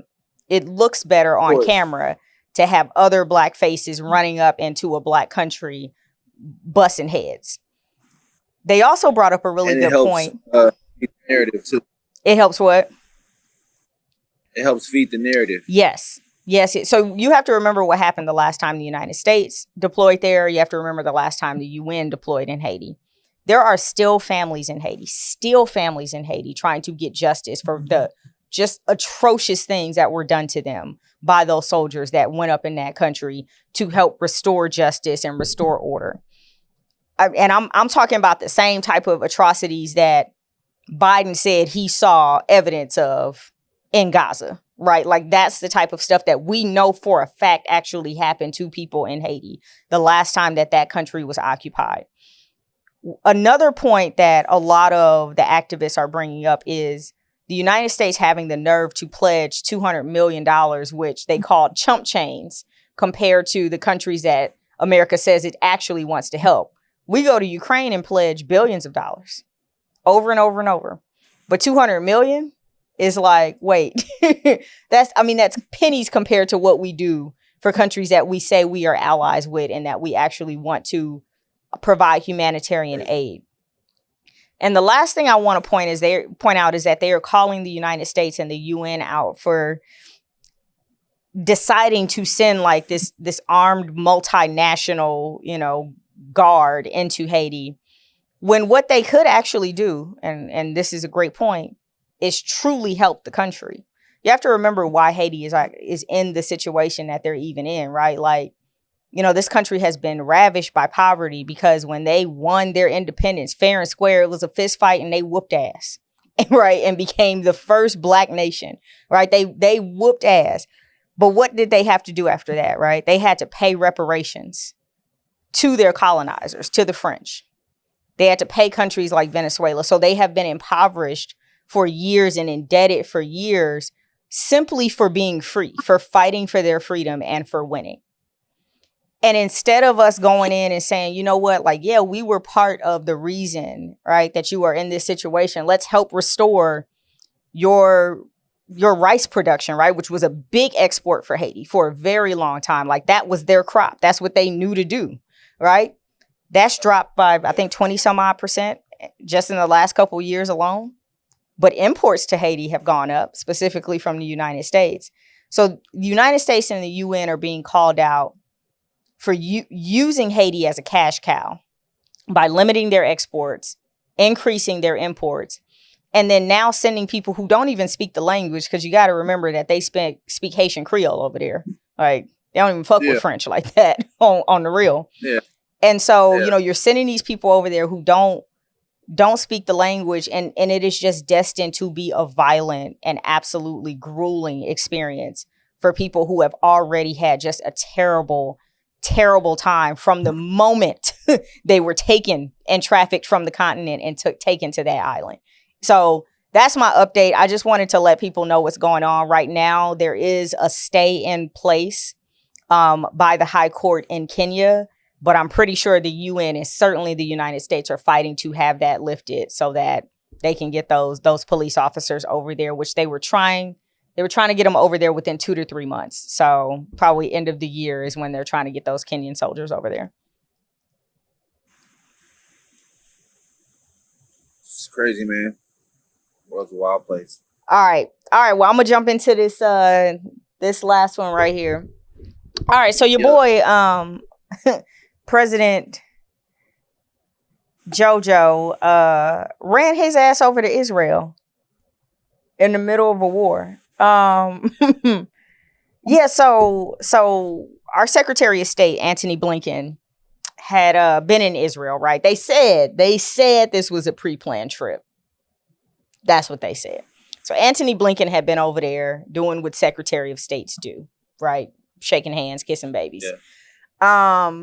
It looks better on camera to have other black faces running up into a black country busting heads. They also brought up a really good point. Feed the narrative too. It helps what? It helps feed the narrative. Yes. So you have to remember what happened the last time the United States deployed there. You have to remember the last time the UN deployed in Haiti. There are still families in Haiti trying to get justice for the just atrocious things that were done to them by those soldiers that went up in that country to help restore justice and restore order. I'm talking about the same type of atrocities that Biden said he saw evidence of in Gaza, right? Like that's the type of stuff that we know for a fact actually happened to people in Haiti the last time that country was occupied. Another point that a lot of the activists are bringing up is the United States having the nerve to pledge $200 million, which they called chump change, compared to the countries that America says it actually wants to help. We go to Ukraine and pledge billions of dollars over and over and over. But 200 million is like, wait, that's pennies compared to what we do for countries that we say we are allies with and that we actually want to provide humanitarian aid. And the last thing I want to point out is that they are calling the United States and the UN out for deciding to send like this armed multinational, guard into Haiti, when what they could actually do, and this is a great point, is truly help the country. You have to remember why Haiti is in the situation that they're even in, right? Like, this country has been ravished by poverty because when they won their independence fair and square, it was a fist fight and they whooped ass, right? And became the first black nation, right? They whooped ass. But what did they have to do after that, right? They had to pay reparations to their colonizers, to the French. They had to pay countries like Venezuela. So they have been impoverished for years and indebted for years simply for being free, for fighting for their freedom and for winning. And instead of us going in and saying, you know what, like, yeah, we were part of the reason, right, that you are in this situation. Let's help restore your rice production, right, which was a big export for Haiti for a very long time. Like that was their crop. That's what they knew to do, right? That's dropped by, I think, 20 some odd percent just in the last couple of years alone. But imports to Haiti have gone up, specifically from the United States. So the United States and the UN are being called out for using Haiti as a cash cow by limiting their exports, increasing their imports, and then now sending people who don't even speak the language, because you got to remember that they speak Haitian Creole over there. Like they don't even fuck with French like that on the real. Yeah. And so, you're sending these people over there who don't speak the language, and it is just destined to be a violent and absolutely grueling experience for people who have already had just a terrible time from the moment they were taken and trafficked from the continent and taken to that island. So that's my update. I just wanted to let people know what's going on right now. There is a stay in place by the High Court in Kenya, but I'm pretty sure the UN and certainly the United States are fighting to have that lifted so that they can get those police officers over there, which they were trying to get them over there within 2 to 3 months. So probably end of the year is when they're trying to get those Kenyan soldiers over there. It's crazy, man. World's a wild place. All right. Well, I'm gonna jump into this last one right here. All right. So your boy, President Jojo, ran his ass over to Israel in the middle of a war. So our Secretary of State, Antony Blinken, had been in Israel, right? They said this was a pre-planned trip. That's what they said. So Antony Blinken had been over there doing what Secretary of States do, right? Shaking hands, kissing babies. Yeah.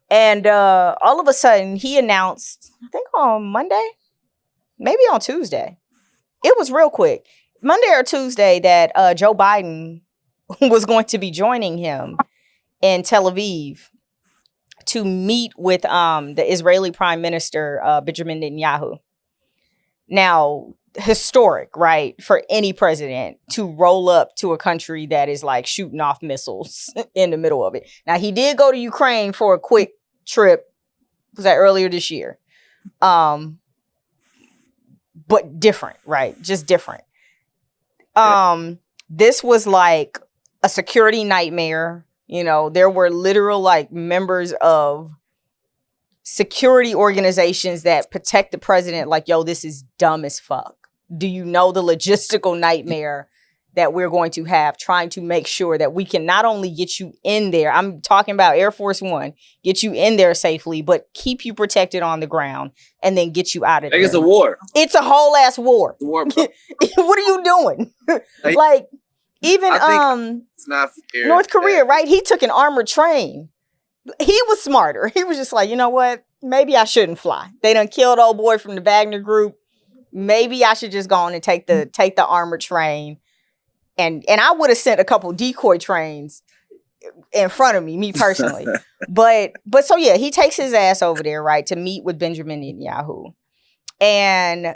And all of a sudden he announced, I think on Monday, maybe on Tuesday. It was real quick. Monday or Tuesday that Joe Biden was going to be joining him in Tel Aviv to meet with the Israeli Prime Minister, Benjamin Netanyahu. Now, historic, right, for any president to roll up to a country that is like shooting off missiles in the middle of it. Now, he did go to Ukraine for a quick trip. Was that earlier this year? But different, right? Just different. This was like a security nightmare. You know, there were literal like members of security organizations that protect the president. Like, yo, this is dumb as fuck. Do you know the logistical nightmare that we're going to have trying to make sure that we can not only get you in there, I'm talking about Air Force One, get you in there safely, but keep you protected on the ground and then get you out of there. It's a war. It's a whole ass war. It's a war, bro. What are you doing? Like, even it's not fair. North Korea, right? He took an armored train. He was smarter. He was just like, you know what? Maybe I shouldn't fly. They done killed old boy from the Wagner group. Maybe I should just go on and take the armored train. And I would have sent a couple decoy trains in front of me personally. but so yeah, he takes his ass over there, right, to meet with Benjamin Netanyahu. And,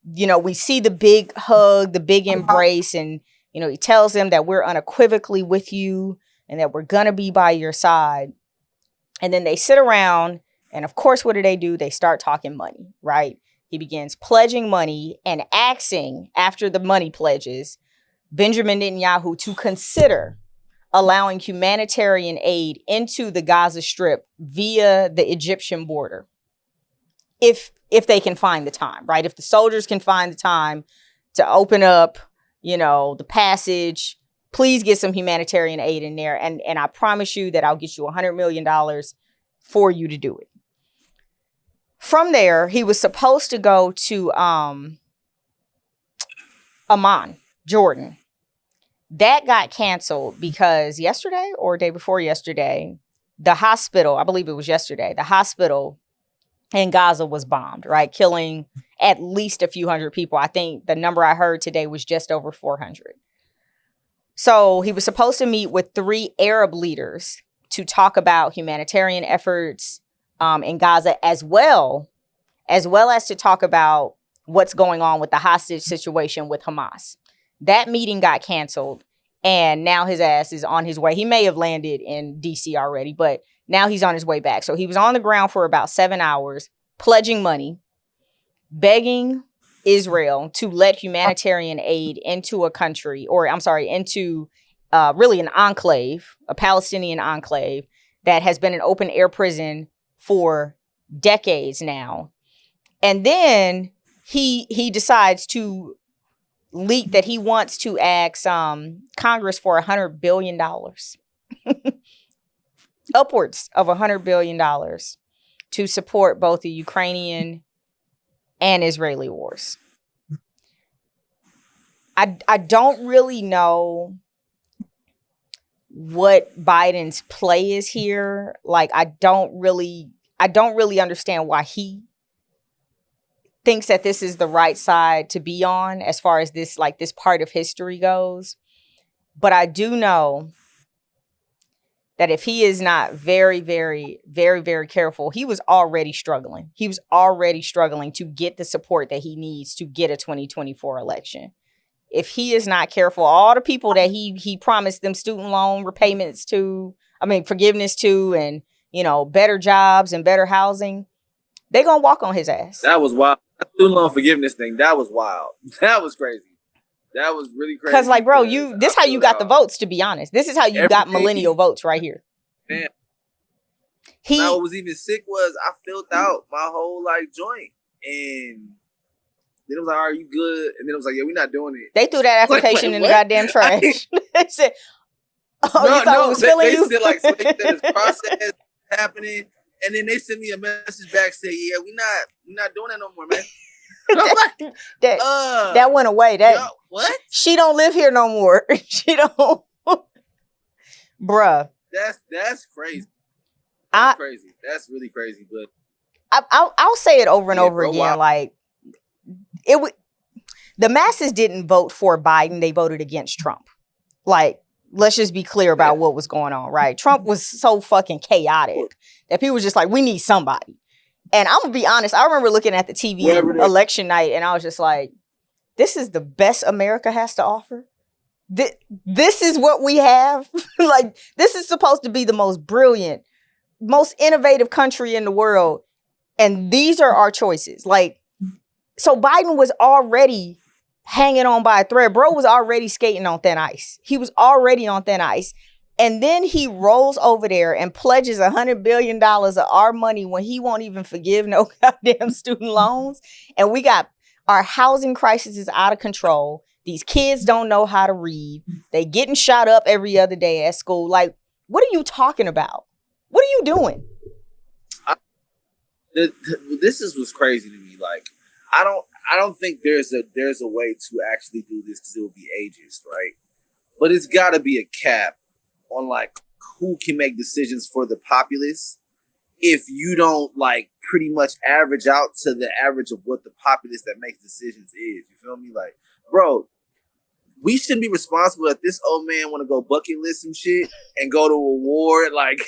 you know, we see the big hug, the big embrace, and, you know, he tells them that we're unequivocally with you and that we're going to be by your side. And then they sit around, and of course, what do? They start talking money, right? He begins pledging money and asking, after the money pledges, Benjamin Netanyahu to consider allowing humanitarian aid into the Gaza Strip via the Egyptian border. If they can find the time, right? If the soldiers can find the time to open up, you know, the passage, please get some humanitarian aid in there. And I promise you that I'll get you $100 million for you to do it. From there, he was supposed to go to Amman, Jordan. That got canceled because yesterday or day before yesterday, the hospital, I believe it was yesterday, the hospital in Gaza was bombed, right? Killing at least a few hundred people. I think the number I heard today was just over 400. So he was supposed to meet with 3 Arab leaders to talk about humanitarian efforts in Gaza, as well as to talk about what's going on with the hostage situation with Hamas. That meeting got canceled, and now his ass is on his way. He may have landed in D.C. already, but now he's on his way back. So he was on the ground for about 7 hours, pledging money, begging Israel to let humanitarian aid into a country, into really an enclave, a Palestinian enclave that has been an open air prison for decades now. And then he decides to leak that he wants to ask Congress for $100 billion. Upwards of $100 billion to support both the Ukrainian and Israeli wars. I don't really know what Biden's play is here. Like, I don't really understand why he thinks that this is the right side to be on as far as this part of history goes. But I do know that if he is not very, very, very, very careful, he was already struggling. He was already struggling to get the support that he needs to get a 2024 election. If he is not careful, all the people that he promised them student loan forgiveness to, and, you know, better jobs and better housing, they're going to walk on his ass. That was wild. That student loan forgiveness thing, that was wild. That was crazy. That was really crazy. Because, like, bro, this how you got the votes, to be honest. This is how you got millennial votes right here. Man. What was even sick was I filled out my whole, joint. And then it was like, are you good? And then it was like, yeah, we're not doing it. They threw that application in the goddamn trash. They said, you thought it was filling you? They said, so they said it's processed, happening. And then they send me a message back saying, "Yeah, we not doing that no more, man." And I'm like, that went away. That what? She don't live here no more. She don't. Bruh. That's crazy. That's crazy. That's really crazy. But I'll say it over and over bro, again. wow. Like the masses didn't vote for Biden. They voted against Trump. Like, let's just be clear about what was going on, right? Trump was so fucking chaotic that people were just like, we need somebody. And I'm gonna be honest, I remember looking at the TV election night and I was just like, this is the best America has to offer. This is what we have. Like, this is supposed to be the most brilliant, most innovative country in the world. And these are our choices. Like, so Biden was already hanging on by a thread. Bro was already skating on thin ice. He was already on thin ice. And then he rolls over there and pledges $100 billion of our money when he won't even forgive no goddamn student loans. And we got our housing crisis is out of control. These kids don't know how to read. They getting shot up every other day at school. Like, what are you talking about? What are you doing? This is what's crazy to me. Like, I don't think there's a way to actually do this because it will be ageist, right? But it's got to be a cap on like who can make decisions for the populace if you don't like pretty much average out to the average of what the populace that makes decisions is. You feel me? Like, bro, we shouldn't be responsible that this old man want to go bucket list some shit and go to a war, like,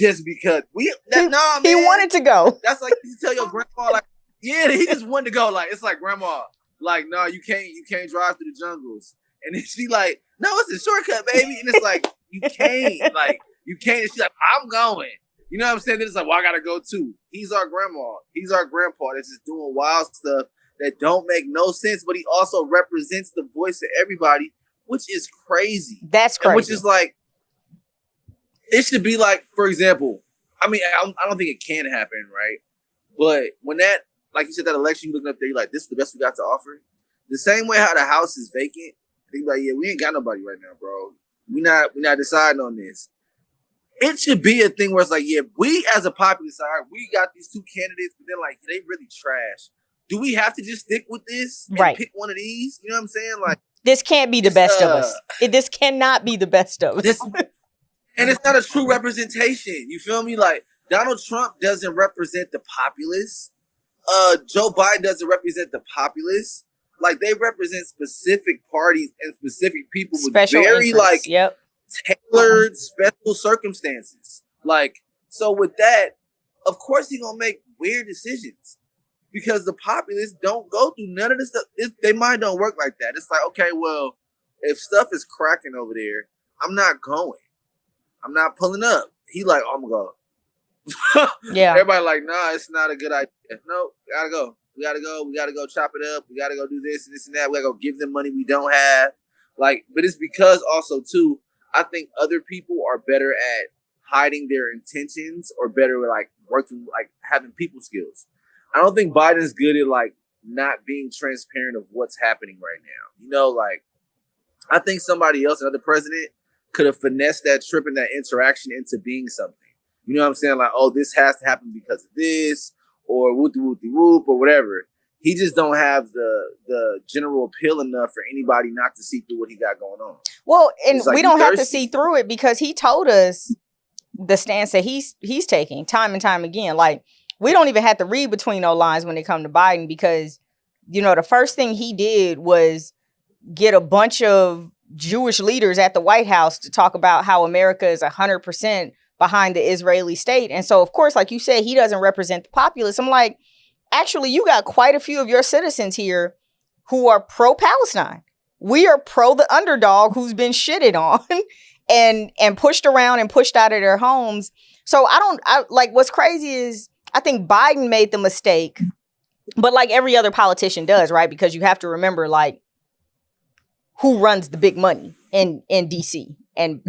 just because man. He wanted to go. That's like you tell your grandma, like, yeah, he just wanted to go. Like, it's like, grandma, like, no, you can't drive through the jungles. And then she like, no, it's a shortcut, baby. And it's like, you can't. And she's like, I'm going. You know what I'm saying? Then it's like, well, I gotta go too. He's our grandma. He's our grandpa that's just doing wild stuff that don't make no sense, but he also represents the voice of everybody, which is crazy. That's crazy. And which is like, it should be like, for example, I mean, I don't think it can happen, right? But when that, like you said, that election, you looking up there, you're like, this is the best we got to offer. The same way how the house is vacant, I think like, yeah, we ain't got nobody right now, bro. We not deciding on this. It should be a thing where it's like, yeah, we as a populace, all right, we got these two candidates, but then like, they really trash. Do we have to just stick with this and pick one of these? You know what I'm saying? Like, this can't be the best of us. This cannot be the best of us. And it's not a true representation. You feel me? Like, Donald Trump doesn't represent the populace. Joe Biden doesn't represent the populace. Like, they represent specific parties and specific people with very interests. Like tailored special circumstances. Like, so with that, of course he's gonna make weird decisions because the populace don't go through none of this stuff. Their mind don't work like that. It's like, okay, well, if stuff is cracking over there, I'm not going. I'm not pulling up. He like, oh, I'm gonna go. Yeah. Everybody like, nah, it's not a good idea. No, gotta go. We gotta go. We gotta go chop it up. We gotta go do this and this and that. We gotta go give them money we don't have. Like, but it's because also too, I think other people are better at hiding their intentions or better at like working, like having people skills. I don't think Biden's good at like not being transparent of what's happening right now. You know, like I think somebody else, another president, could have finessed that trip and that interaction into being something. You know what I'm saying? Like, oh, this has to happen because of this, or whoop or whatever. He just don't have the general appeal enough for anybody not to see through what he got going on. Well, and like, we don't have to see through it because he told us the stance that he's taking time and time again. Like, we don't even have to read between those lines when it comes to Biden because, you know, the first thing he did was get a bunch of Jewish leaders at the White House to talk about how America is 100% behind the Israeli state. And so, of course, like you said, he doesn't represent the populace. I'm like, actually, you got quite a few of your citizens here who are pro-Palestine. We are pro the underdog who's been shitted on and pushed around and pushed out of their homes. So I like what's crazy is I think Biden made the mistake, but like every other politician does, right? Because you have to remember, like, who runs the big money in DC. And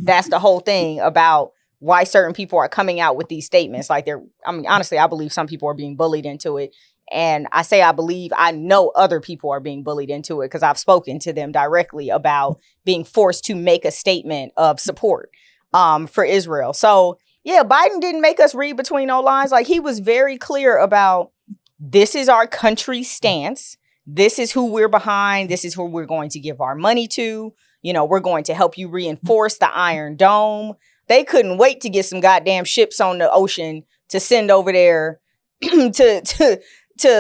that's the whole thing about why certain people are coming out with these statements. Like honestly, I believe some people are being bullied into it. And I say I believe, I know other people are being bullied into it because I've spoken to them directly about being forced to make a statement of support for Israel. So Yeah, Biden didn't make us read between no lines. Like, he was very clear about, this is our country's stance. This is who we're behind. This is who we're going to give our money to. You know, we're going to help you reinforce the Iron Dome. They couldn't wait to get some goddamn ships on the ocean to send over there to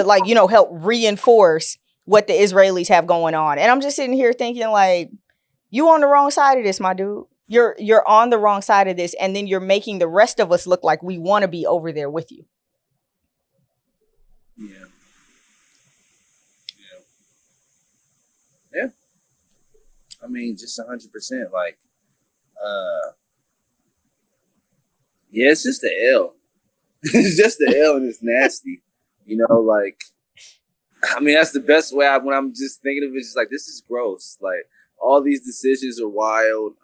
like, you know, help reinforce what the Israelis have going on. And I'm just sitting here thinking, like, you on the wrong side of this, my dude. You're on the wrong side of this, and then you're making the rest of us look like we want to be over there with you. Yeah. Yeah. I mean, just 100%. Like, yeah, it's just the L. It's just the L, and it's nasty. You know, like, I mean, that's the best way. When I'm just thinking of it, it's just like, this is gross. Like, all these decisions are wild.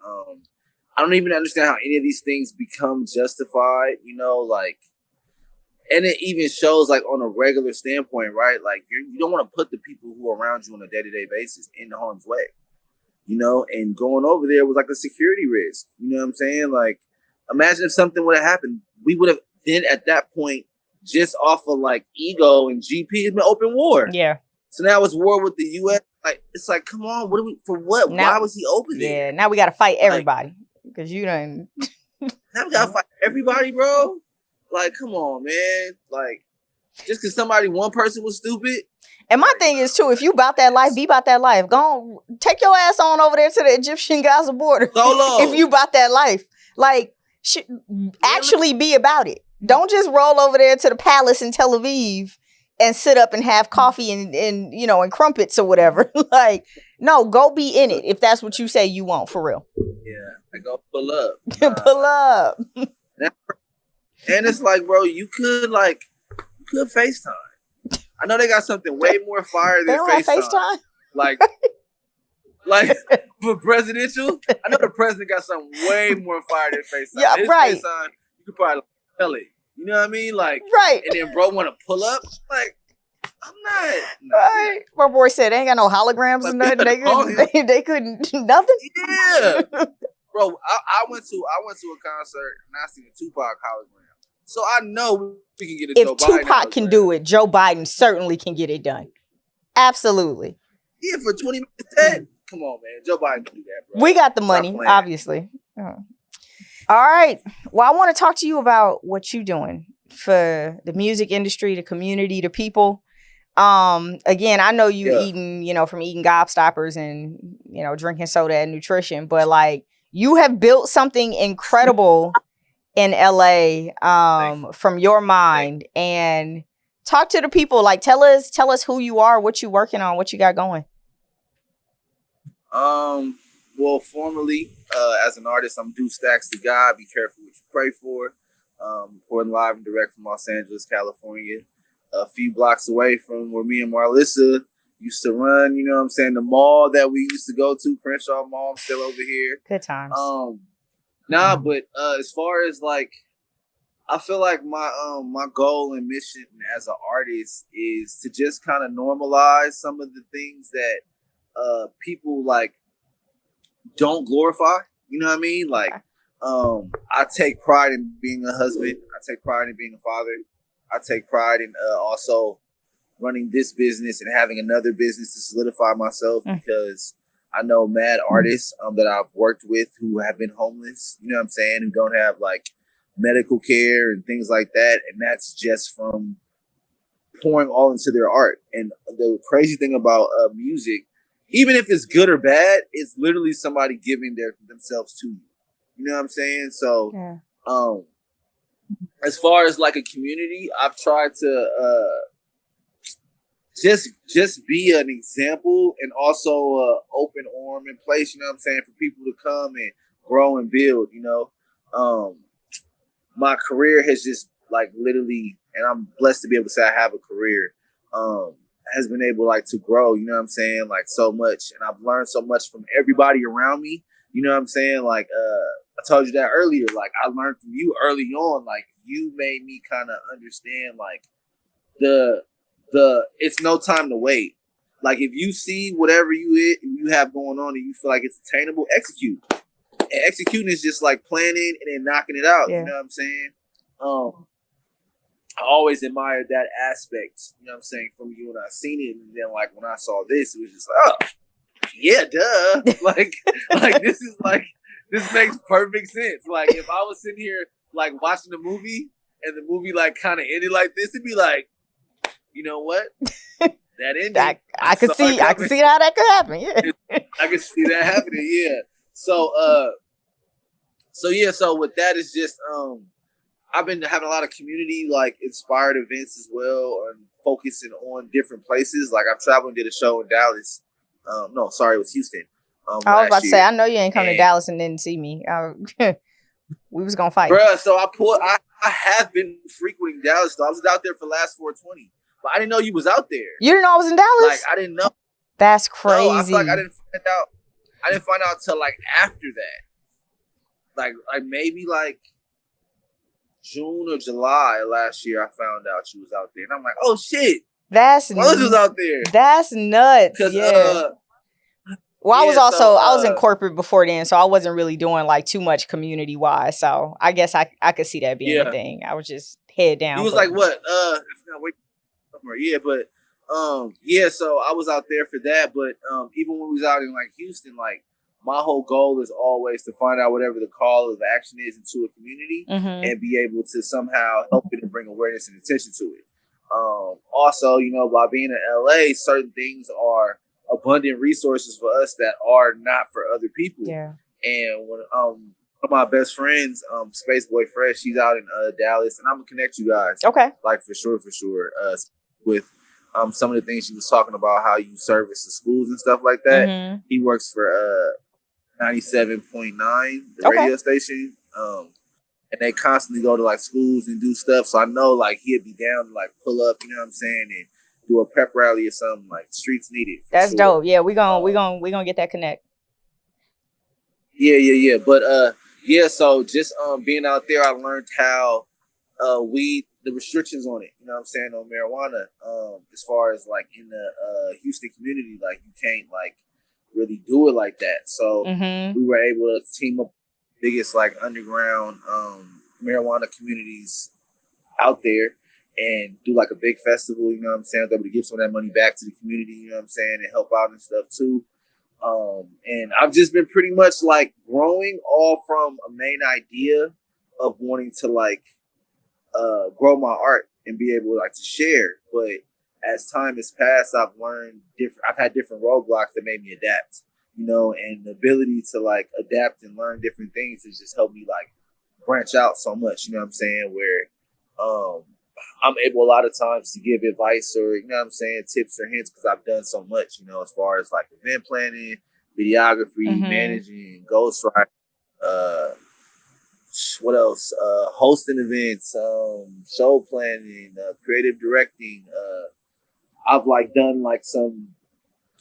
I don't even understand how any of these things become justified. You know, like, and it even shows, like, on a regular standpoint, right? Like, you don't want to put the people who are around you on a day-to-day basis in harm's way, you know? And going over there was like a security risk. You know what I'm saying? Like, imagine if something would have happened. We would have then at that point, just off of like ego and GP, it's been open war. Yeah. So now it's war with the U.S. Like, it's like, come on, what do we, for what? Now, why was he open there? Yeah, now we got to fight everybody. Because you done. Now we got to fight everybody, bro. Like, come on, man. Like, just because one person was stupid. And my thing is, too, if you about that life, be about that life. Go on, take your ass on over there to the Egyptian-Gaza border. Solo. If you about that life. Like, actually be about it. Don't just roll over there to the palace in Tel Aviv and sit up and have coffee and you know, and crumpets or whatever. Like, no, go be in it if that's what you say you want, for real. Yeah, I go pull up. Pull up. And it's like, bro, you could FaceTime. I know they got something way more fire than FaceTime. Like for presidential, I know the president got something way more fire than FaceTime. Yeah, his right. FaceTime, you could probably tell it. You know what I mean? Like, right. And then bro want to pull up. Like, I'm not. Right. My boy said they ain't got no holograms or nothing. They couldn't nothing. Yeah. Bro, I went to a concert and I seen a Tupac hologram. So I know we can get it. If Tupac can do it, Joe Biden certainly can get it done. Absolutely. Yeah, for 20 minutes. Come on, man. Joe Biden can do that, bro. We got the money, obviously. All right. Well, I want to talk to you about what you're doing for the music industry, the community, the people. Again, I know you eating, you know, from eating gobstoppers and, you know, drinking soda and nutrition, but like, you have built something incredible in LA from your mind. And talk to the people. Like, tell us who you are, what you working on, what you got going. Well, formally, as an artist, I'm Duece Stacks the guy. Be careful what you pray for. Reporting live and direct from Los Angeles, California. A few blocks away from where me and Marlissa used to run, you know what I'm saying, the mall that we used to go to, Crenshaw Mall. I'm still over here. Good times. But as far as like, I feel like my goal and mission as an artist is to just kind of normalize some of the things that people like don't glorify. You know what I mean? Like, I take pride in being a husband. I take pride in being a father. I take pride in also running this business and having another business to solidify myself because I know mad artists that I've worked with who have been homeless, you know what I'm saying, who don't have like medical care and things like that. And that's just from pouring all into their art. And the crazy thing about music, even if it's good or bad, it's literally somebody giving themselves to you. You know what I'm saying? So, as far as like a community, I've tried to just be an example and also an open arm in place, you know what I'm saying, for people to come and grow and build, you know. My career has just like literally, and I'm blessed to be able to say I have a career, has been able like to grow, you know what I'm saying, like so much. And I've learned so much from everybody around me, you know what I'm saying? Like, I told you that earlier, like I learned from you early on, like you made me kind of understand like the it's no time to wait. Like if you see whatever you have going on and you feel like it's attainable, execute. And executing is just like planning and then knocking it out. Yeah. You know what I'm saying? I always admired that aspect, you know what I'm saying, from you when I seen it. And then like when I saw this, it was just like, oh, yeah, duh. like this makes perfect sense. Like if I was sitting here like watching the movie and the movie like kind of ended like this, it'd be like, you know what? That ending. I could see how that could happen. Yeah. I could see that happening, yeah. So with that, it's just I've been having a lot of community like inspired events as well, and focusing on different places. Like I've traveled and did a show in Dallas. No, sorry, it was Houston. I was about to say, I know you ain't come to Dallas and didn't see me. We was gonna fight, bruh. So I have been frequenting Dallas. Though I was out there for last 420, but I didn't know you was out there. You didn't know I was in Dallas? Like I didn't know. That's crazy. No, I feel like I didn't find out till like after that. Like maybe like June or July last year, I found out she was out there, and I'm like, "Oh shit, that's Mother's was out there." That's nuts. Yeah. Well, I was in corporate before then, so I wasn't really doing like too much community wise. So I guess I could see that being a thing. I was just head down. He was like, "What? Yeah, but so I was out there for that. But even when we was out in like Houston, like. My whole goal is always to find out whatever the call of action is into a community and be able to somehow help it and bring awareness and attention to it. Also, you know, by being in LA, certain things are abundant resources for us that are not for other people. Yeah. And when one of my best friends, Space Boy Fresh, she's out in Dallas, and I'm gonna connect you guys. Okay. Like for sure. With some of the things she was talking about, how you service the schools and stuff like that. He works for 97.9, the radio station. And they constantly go to like schools and do stuff. So I know like he'd be down to like pull up, you know what I'm saying, and do a pep rally or something. Like streets needed. That's dope. Yeah, we gonna get that connect. Yeah. But so just being out there, I learned how weed, the restrictions on it, you know what I'm saying, on marijuana. As far as like in the Houston community, like you can't like really do it like that. So we were able to team up biggest like underground marijuana communities out there and do like a big festival, you know what I'm saying, able to give some of that money back to the community, you know what I'm saying, and help out and stuff too. And I've just been pretty much like growing all from a main idea of wanting to like grow my art and be able like to share. But as time has passed, I've had different roadblocks that made me adapt, you know, and the ability to like adapt and learn different things has just helped me like branch out so much, you know what I'm saying, where I'm able a lot of times to give advice or, you know what I'm saying, tips or hints because I've done so much, you know, as far as like event planning, videography, managing, ghostwriting, what else? Hosting events, show planning, creative directing. I've like done like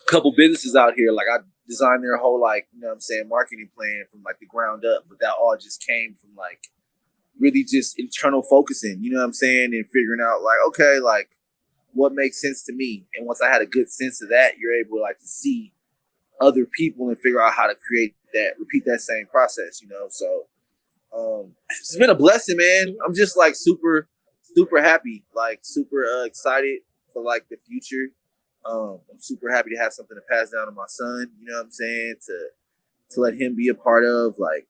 couple businesses out here. Like I designed their whole like, you know what I'm saying, marketing plan from like the ground up, but that all just came from like really just internal focusing, you know what I'm saying, and figuring out like, okay, like what makes sense to me. And once I had a good sense of that, you're able like to see other people and figure out how to repeat that same process, you know. So it's been a blessing, man. I'm just like super, super happy, like super excited for like the future. I'm super happy to have something to pass down to my son, you know what I'm saying, to let him be a part of. Like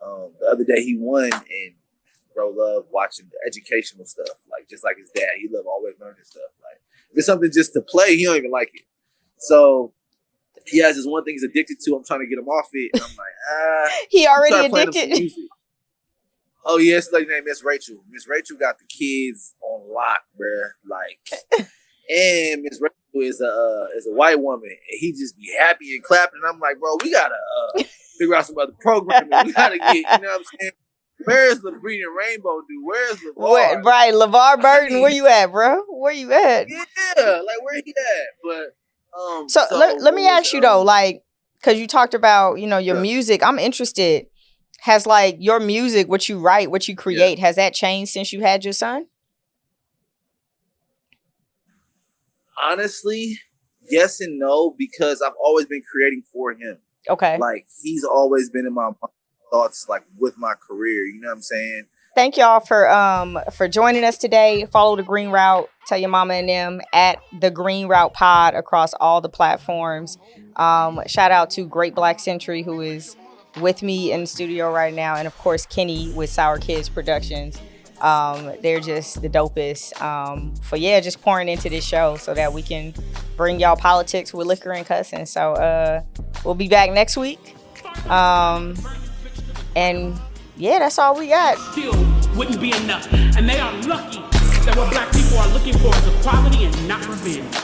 the other day he won, and bro loved watching the educational stuff, like just like his dad. He loved always learning stuff. Like if it's something just to play, he don't even like it. So he has this one thing he's addicted to. I'm trying to get him off it, and I'm like, he already addicted. Oh yeah, it's like named Miss Rachel. Miss Rachel got the kids on lock, bruh. Like, and Miss Rachel is a white woman, and he just be happy and clapping. And I'm like, bro, we gotta figure out some other programming. We gotta get, you know what I'm saying? Where's the Breeding Rainbow dude? Where's LeVar? Right, LeVar Burton, where you at, bro? Where you at? Yeah, like where he at? But so let me ask you though, like, because you talked about, you know, your music. I'm interested. Has like your music, what you write, what you create, has that changed since you had your son? Honestly, yes and no, because I've always been creating for him. Okay. Like he's always been in my mind thoughts like with my career. You know what I'm saying? Thank y'all for joining us today. Follow the Green Route. Tell your mama and them at the Green Route Pod across all the platforms. Shout out to Great Black Century, who is with me in the studio right now, and of course Kenny with Sour Kids Productions. They're just the dopest. For just pouring into this show so that we can bring y'all politics with liquor and cussing. So we'll be back next week. And yeah, that's all we got. Still wouldn't be enough. And they are lucky that what black people are looking for is equality and not revenge.